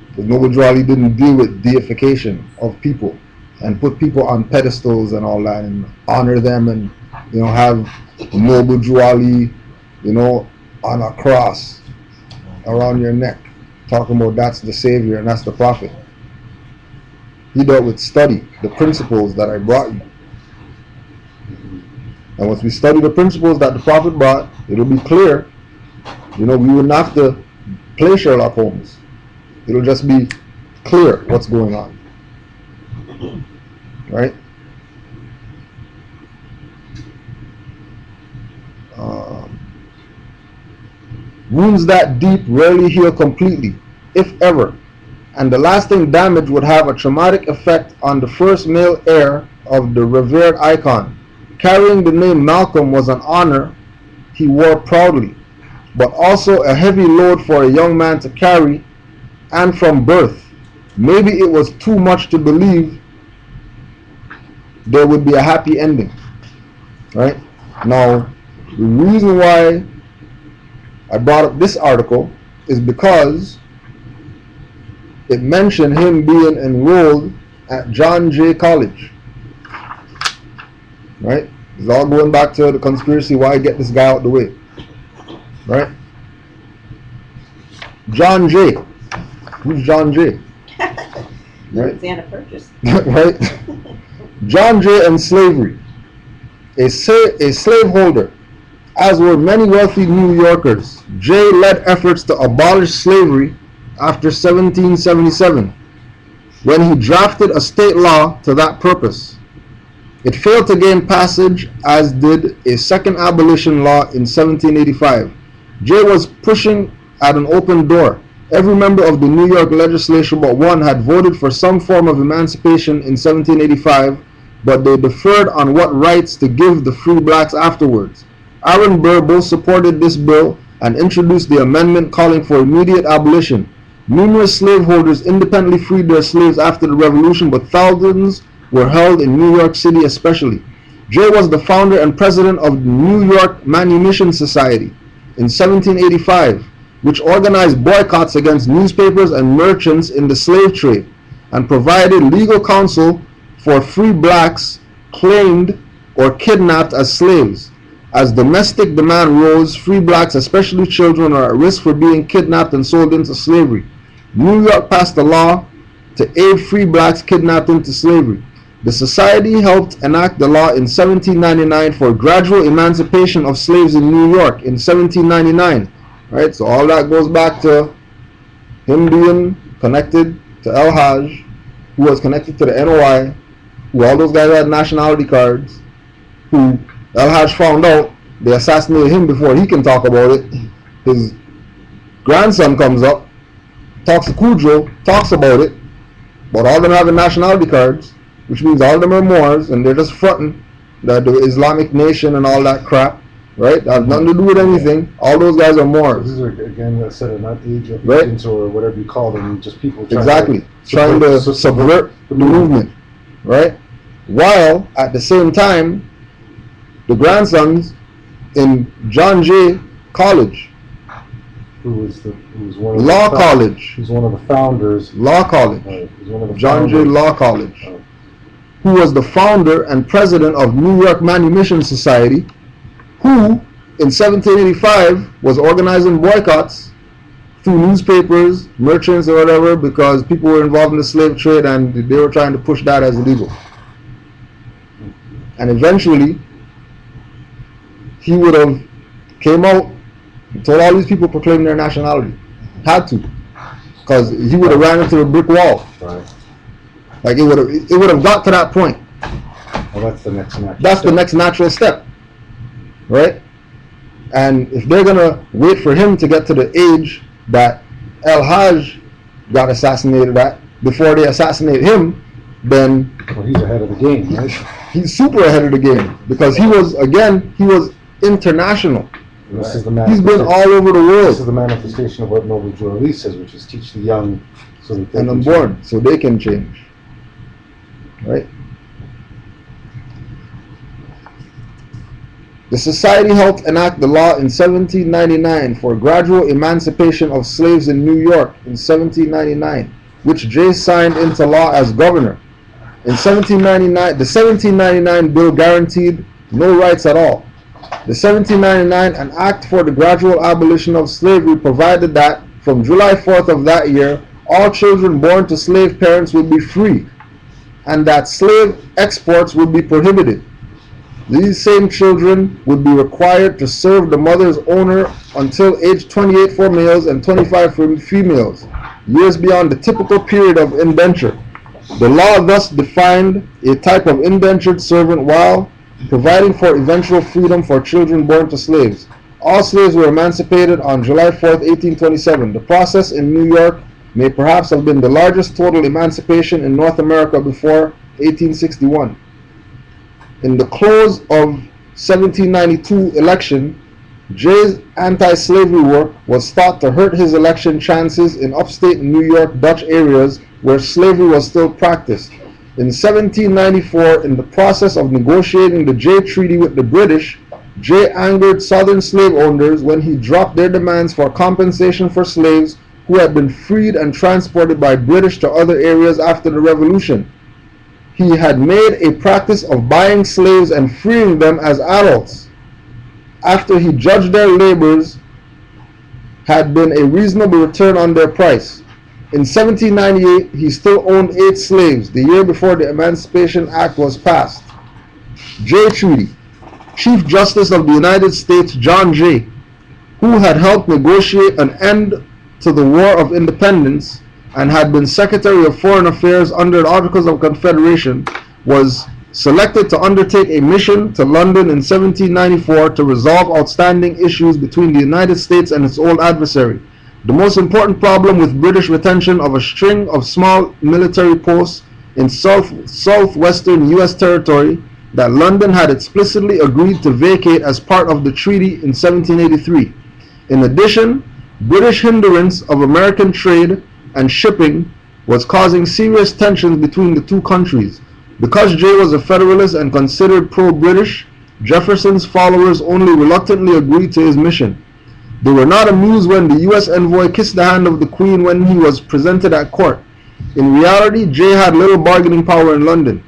Because Noble Drew Ali didn't deal with deification of people and put people on pedestals and all that and honor them and, you know, have Noble Drew Ali, you know, on a cross around your neck, talking about that's the savior and that's the prophet. He dealt with study, the principles that I brought you. And once we study the principles that the prophet brought, it'll be clear. You know, we wouldn't have to play Sherlock Holmes. It'll just be clear what's going on. Right? Wounds that deep rarely heal completely, if ever, and the lasting damage would have a traumatic effect on the first male heir of the revered icon. Carrying the name Malcolm was an honor he wore proudly, but also a heavy load for a young man to carry, and from birth. Maybe it was too much to believe there would be a happy ending. Right? Now, the reason why I brought up this article is because it mentioned him being enrolled at John Jay College. Right? It's all going back to the conspiracy, why get this guy out the way. Right? John Jay. Who's John Jay? Right? Alexander Purchase. Right? John Jay and slavery. A slaveholder, as were many wealthy New Yorkers, Jay led efforts to abolish slavery after 1777, when he drafted a state law to that purpose. It failed to gain passage, as did a second abolition law in 1785. Jay was pushing at an open door. Every member of the New York legislature but one had voted for some form of emancipation in 1785, but they deferred on what rights to give the free blacks afterwards. Aaron Burr both supported this bill and introduced the amendment calling for immediate abolition. Numerous slaveholders independently freed their slaves after the Revolution, but thousands were held in New York City especially. Jay was the founder and president of the New York Manumission Society in 1785, which organized boycotts against newspapers and merchants in the slave trade and provided legal counsel for free blacks claimed or kidnapped as slaves. As domestic demand rose, free blacks, especially children, are at risk for being kidnapped and sold into slavery. New York passed a law to aid free blacks kidnapped into slavery. The society helped enact the law in 1799 for gradual emancipation of slaves in New York in 1799. Right, so all that goes back to him being connected to El Haj, who was connected to the NOI, who all those guys had nationality cards, who El Haj found out they assassinated him before he can talk about it. His grandson comes up, talks to Cujo, talks about it, but all of them having nationality cards, which means all of them are Moors, and they're just fronting that the Islamic nation and all that crap, right? That has nothing to do with anything. All those guys are Moors. These are, again, I said, not age of Right. agents or whatever you call them, just people trying Exactly. to Trying to subvert the movement, right? While at the same time, the grandsons in John Jay College, who was one of Law the College, who's one of the founders. Law College, Who's one of the John Jay founders. Law College, Oh. who was the founder and president of New York Manumission Society, who in 1785 was organizing boycotts through newspapers, merchants or whatever, because people were involved in the slave trade and they were trying to push that as illegal. And eventually he would have came out and told all these people proclaim their nationality. Had to. Because he would have ran into a brick wall. Right. Like it would have got to that point. Well, that's the next natural. That's the next natural step, right? And if they're gonna wait for him to get to the age that El Haj got assassinated at before they assassinate him, then Well, he's ahead of the game, right? he's super ahead of the game because he was international. And this is the He's been all over the This is world the manifestation of what Noble Joe Ali says, which is teach the young so that they and can unborn, so they can change, right? The society helped enact the law in 1799 for gradual emancipation of slaves in New York in 1799, which Jay signed into law as governor. In 1799, the 1799 bill guaranteed no rights at all. The 1799 An Act for the Gradual Abolition of Slavery provided that from July 4th of that year, all children born to slave parents would be free, and that slave exports would be prohibited. These same children would be required to serve the mother's owner until age 28 for males and 25 for females, years beyond the typical period of indenture. The law thus defined a type of indentured servant while providing for eventual freedom for children born to slaves. All slaves were emancipated on July 4th, 1827. The process in New York may perhaps have been the largest total emancipation in North America before 1861. In the close of 1792 election, Jay's anti-slavery work was thought to hurt his election chances in upstate New York Dutch areas where slavery was still practiced. In 1794, in the process of negotiating the Jay Treaty with the British, Jay angered Southern slave owners when he dropped their demands for compensation for slaves who had been freed and transported by British to other areas after the Revolution. He had made a practice of buying slaves and freeing them as adults, after he judged their labors had been a reasonable return on their price. In 1798, he still owned 8 slaves, the year before the Emancipation Act was passed. Jay Treaty. Chief Justice of the United States John Jay, who had helped negotiate an end to the War of Independence and had been Secretary of Foreign Affairs under the Articles of Confederation, was selected to undertake a mission to London in 1794 to resolve outstanding issues between the United States and its old adversary. The most important problem with British retention of a string of small military posts in southwestern U.S. territory that London had explicitly agreed to vacate as part of the treaty in 1783. In addition, British hindrance of American trade and shipping was causing serious tensions between the two countries. Because Jay was a Federalist and considered pro-British, Jefferson's followers only reluctantly agreed to his mission. They were not amused when the U.S. envoy kissed the hand of the Queen when he was presented at court. In reality, Jay had little bargaining power in London.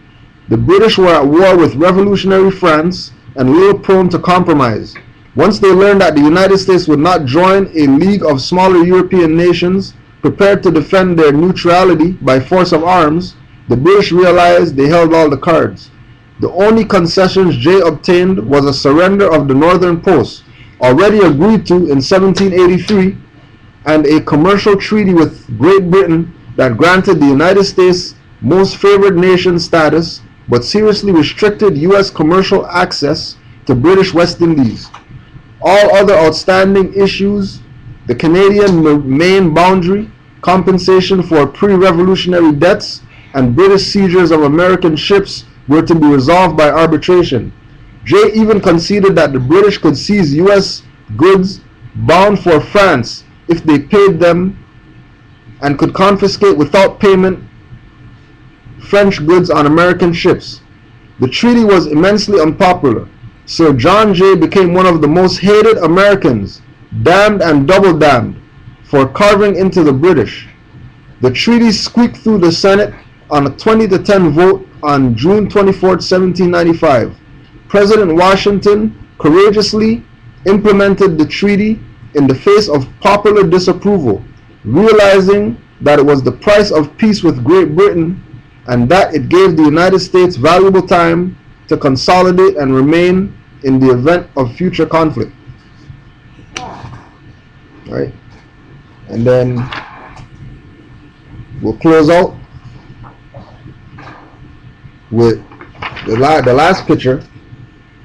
The British were at war with revolutionary France and little prone to compromise. Once they learned that the United States would not join a league of smaller European nations prepared to defend their neutrality by force of arms, the British realized they held all the cards. The only concessions Jay obtained was a surrender of the northern posts, already agreed to in 1783, and a commercial treaty with Great Britain that granted the United States most favored nation status but seriously restricted U.S. commercial access to British West Indies. All other outstanding issues, the Canadian main boundary, compensation for pre-revolutionary debts, and British seizures of American ships were to be resolved by arbitration. Jay even conceded that the British could seize U.S. goods bound for France if they paid them, and could confiscate without payment French goods on American ships. The treaty was immensely unpopular. Sir John Jay became one of the most hated Americans, damned and double damned, for carving into the British. The treaty squeaked through the Senate on a 20-10 vote on June 24, 1795. President Washington courageously implemented the treaty in the face of popular disapproval, realizing that it was the price of peace with Great Britain and that it gave the United States valuable time to consolidate and remain in the event of future conflict. Right? And then we'll close out with the last picture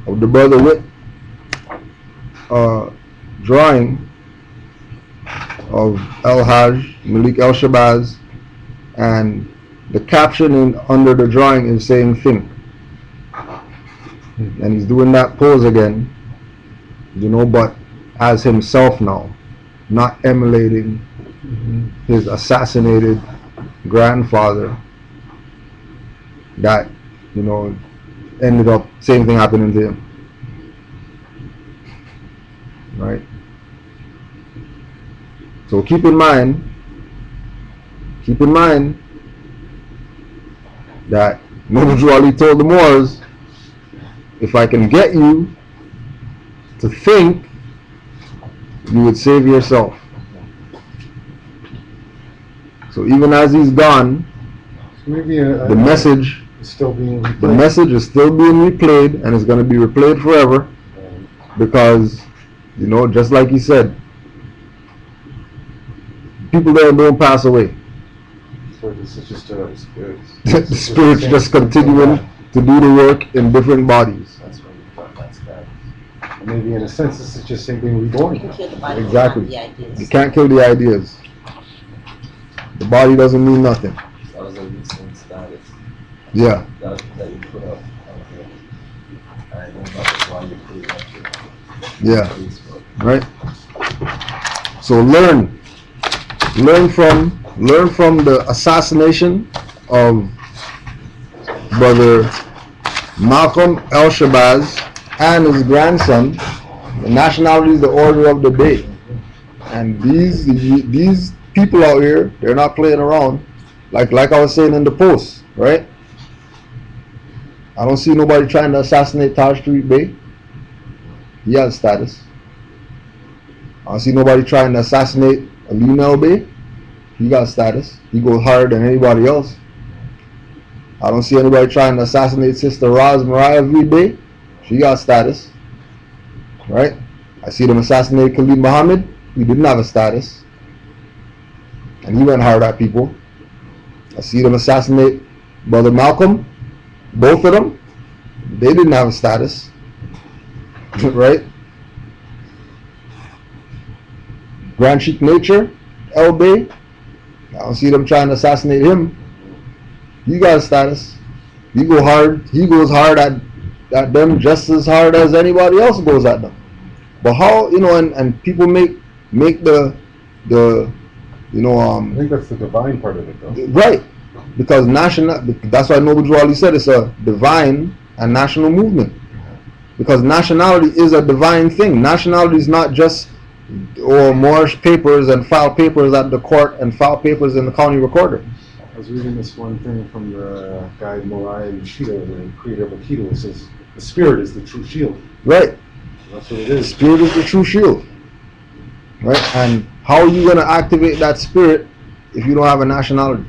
of the brother with drawing of El-Hajj, Malik El-Shabazz, and the caption under the drawing is saying think. And he's doing that pose again, but as himself now, not emulating his assassinated grandfather that, ended up, same thing happening to him. Right? So keep in mind that Noble Ali told the Moors, if I can get you to think, you would save yourself. So even as he's gone, Maybe the message is still being replayed. The message is still being replayed, and it's going to be replayed forever, because, just like he said, people there don't pass away. So this is just a spirit. The spirit's just continuing to do the work in different bodies. That's what we thought that's bad. Maybe in a sense this is just saying being reborn. You can kill the body, Exactly. not the ideas. You can't kill the ideas. The body doesn't mean nothing. That was a recent status Yeah. that you put up on here. I know that's why you put it up here Yeah. on Facebook. Right? So learn from the assassination of brother Malcolm Shabazz and his grandson. The nationality is the order of the day, and these people out here, they're not playing around. Like I was saying in the post, right? I don't see nobody trying to assassinate Taj Street Bay. He has status. I don't see nobody trying to assassinate Ali Mel Bay. He got status. He goes harder than anybody else. I don't see anybody trying to assassinate Sister Roz Mariah V. Bay. She got status. Right? I see them assassinate Khalid Muhammad. He didn't have a status. And he went hard at people. I see them assassinate Brother Malcolm. Both of them. They didn't have a status. Right? Grand Sheikh Nature, El Bay. I don't see them trying to assassinate him. He got a status. He goes hard at them just as hard as anybody else goes at them. But how, and people make the I think that's the divine part of it, though. right, because that's why Noble Drew Ali said it's a divine and national movement. Because nationality is a divine thing. Nationality is not just Moorish papers and file papers at the court and file papers in the county recorder. I was reading this one thing from the guy Morai Yoshida, the creator of Aikido. It says the spirit is the true shield. Right. That's what it is. Spirit is the true shield. Right? And how are you going to activate that spirit if you don't have a nationality?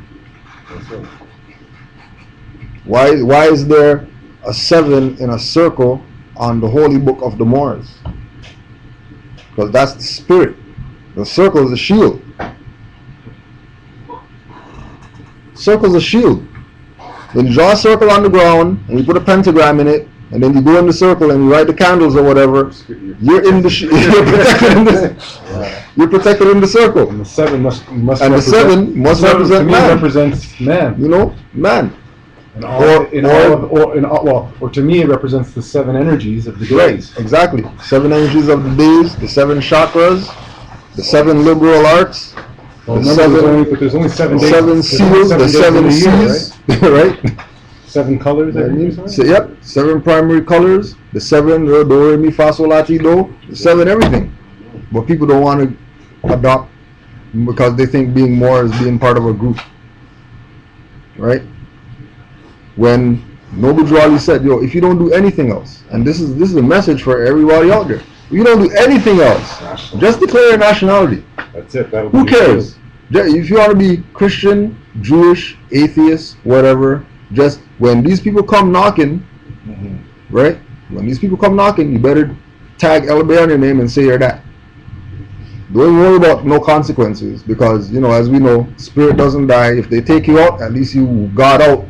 That's right. Why is there a 7 in a circle on the holy book of the Moors? Because that's the spirit. The circle is a shield. Circle is a shield. When you draw a circle on the ground and you put a pentagram in it, and then you go in the circle and you light the candles or whatever, you're in the you're protected in the you're protected in the circle. And the 7 must And represent, the 7 must to represent me man. represents man. You know, man. And or to me, it represents the 7 energies of the days. Right, exactly. 7 energies of the days, the 7 chakras, the 7 liberal arts, Well, the remember, there's only 7 days. 7 there's seals, only the 7 days 7 in a year, seas, right? right? 7 colors, I think. So, yep, 7 primary colors, the 7 do, re, mi, fa, sol, la, ti, do, the 7 everything. But people don't want to adopt because they think being more is being part of a group, right? When Noble Drew Ali said, "Yo, if you don't do anything else," and this is a message for everybody out there, if you don't do anything else, just declare your nationality. That's it. Who cares? If you want to be Christian, Jewish, atheist, whatever, just when these people come knocking, right? When these people come knocking, you better tag LB on your name and say you're that. Don't worry about no consequences because, as we know, spirit doesn't die. If they take you out, at least you got out.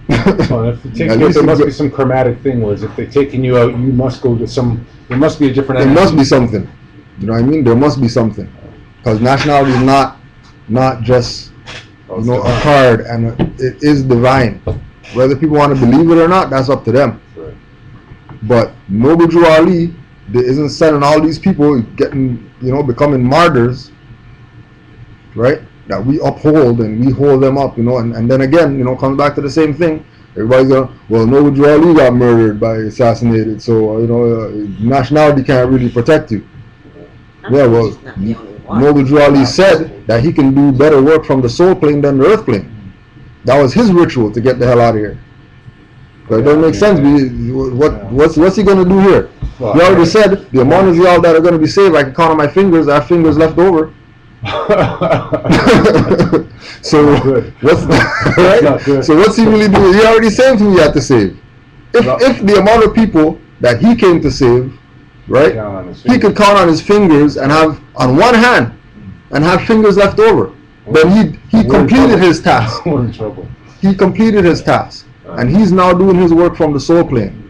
There must be some karmatic thing where if they're taking you out, you must go to there must be a different There energy. must be something. You know what I mean? There must be something. Because nationality is not just a card, and it is divine. Whether people want to believe it or not, that's up to them. Right. But Noble Drew Ali isn't sending all these people becoming martyrs, right? That we uphold and we hold them up, and then again, comes back to the same thing. Everybody's going, well, Noble Drew Ali got murdered assassinated, so nationality can't really protect you. Yeah, well, Noble Drew Ali said that he can do better work from the soul plane than the earth plane. That was his ritual to get the hell out of here. But it doesn't make sense. What's he going to do here? He already said the amount of y'all that are going to be saved, I can count on my fingers. I have fingers left over. So what's he really doing? He already saved who he had to save. If the amount of people that he came to save, right, he could count on his fingers and have on one hand and have fingers left over, then he completed his task. We're in trouble. He completed his task, and he's now doing his work from the soul plane.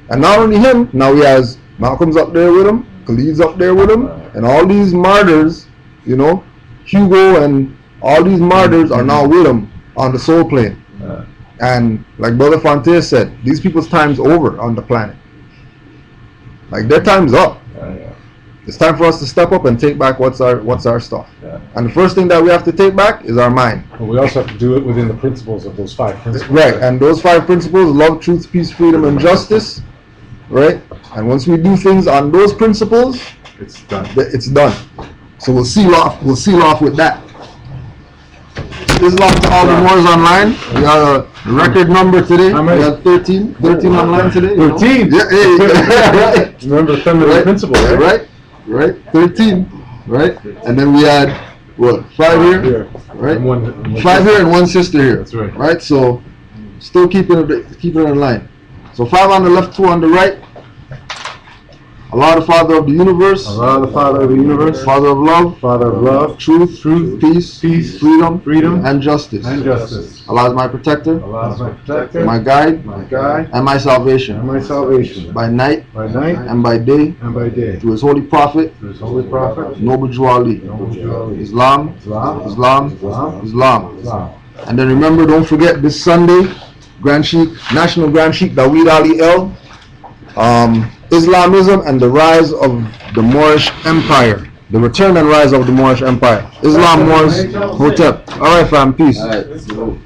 And not only him, now he has Malcolm's up there with him, Khalid's up there with him, and all these martyrs, Hugo and all these martyrs are now with him on the soul plane. And like Brother Fonte said, these people's time's over on the planet. Like their time's up. It's time for us to step up and take back what's our stuff. And the first thing that we have to take back is our mind. But we also have to do it within the principles of those 5 principles. Right, and those 5 principles: love, truth, peace, freedom, and justice. Right, and once we do things on those principles, It's done. It's done. So we'll seal off with that. Islam to all the Moors online. We got a record number today. How We many? got 13 online today. 13? Yeah, right. Remember feminine principle, right? Right. 13. Right. And then we had what? 5 here. Right. And one 5 here and 1 sister here. That's right. Right. So still keeping it in line. So 5 on the left, 2 on the right. Allah, the Father of the universe. Allah, the Father of the universe. Father of love. Father of love. Truth. Peace. Freedom. And justice. And justice. Allah is my protector. Allah is my protector. My guide. My guide. And my salvation. And my salvation. By night. By night. And by day. And by day. Through his holy prophet. Through his holy prophet. Noble Drew Ali. Noble Drew Ali. Islam. Islam. Islam. Islam. Islam. Islam. And then remember, don't forget this Sunday, Grand Sheikh, National Grand Sheikh Daweed Ali El, Islamism and the rise of the Moorish Empire. The return and rise of the Moorish Empire. Islam, Moors, Hotep. Alright fam, peace. Alright, salute.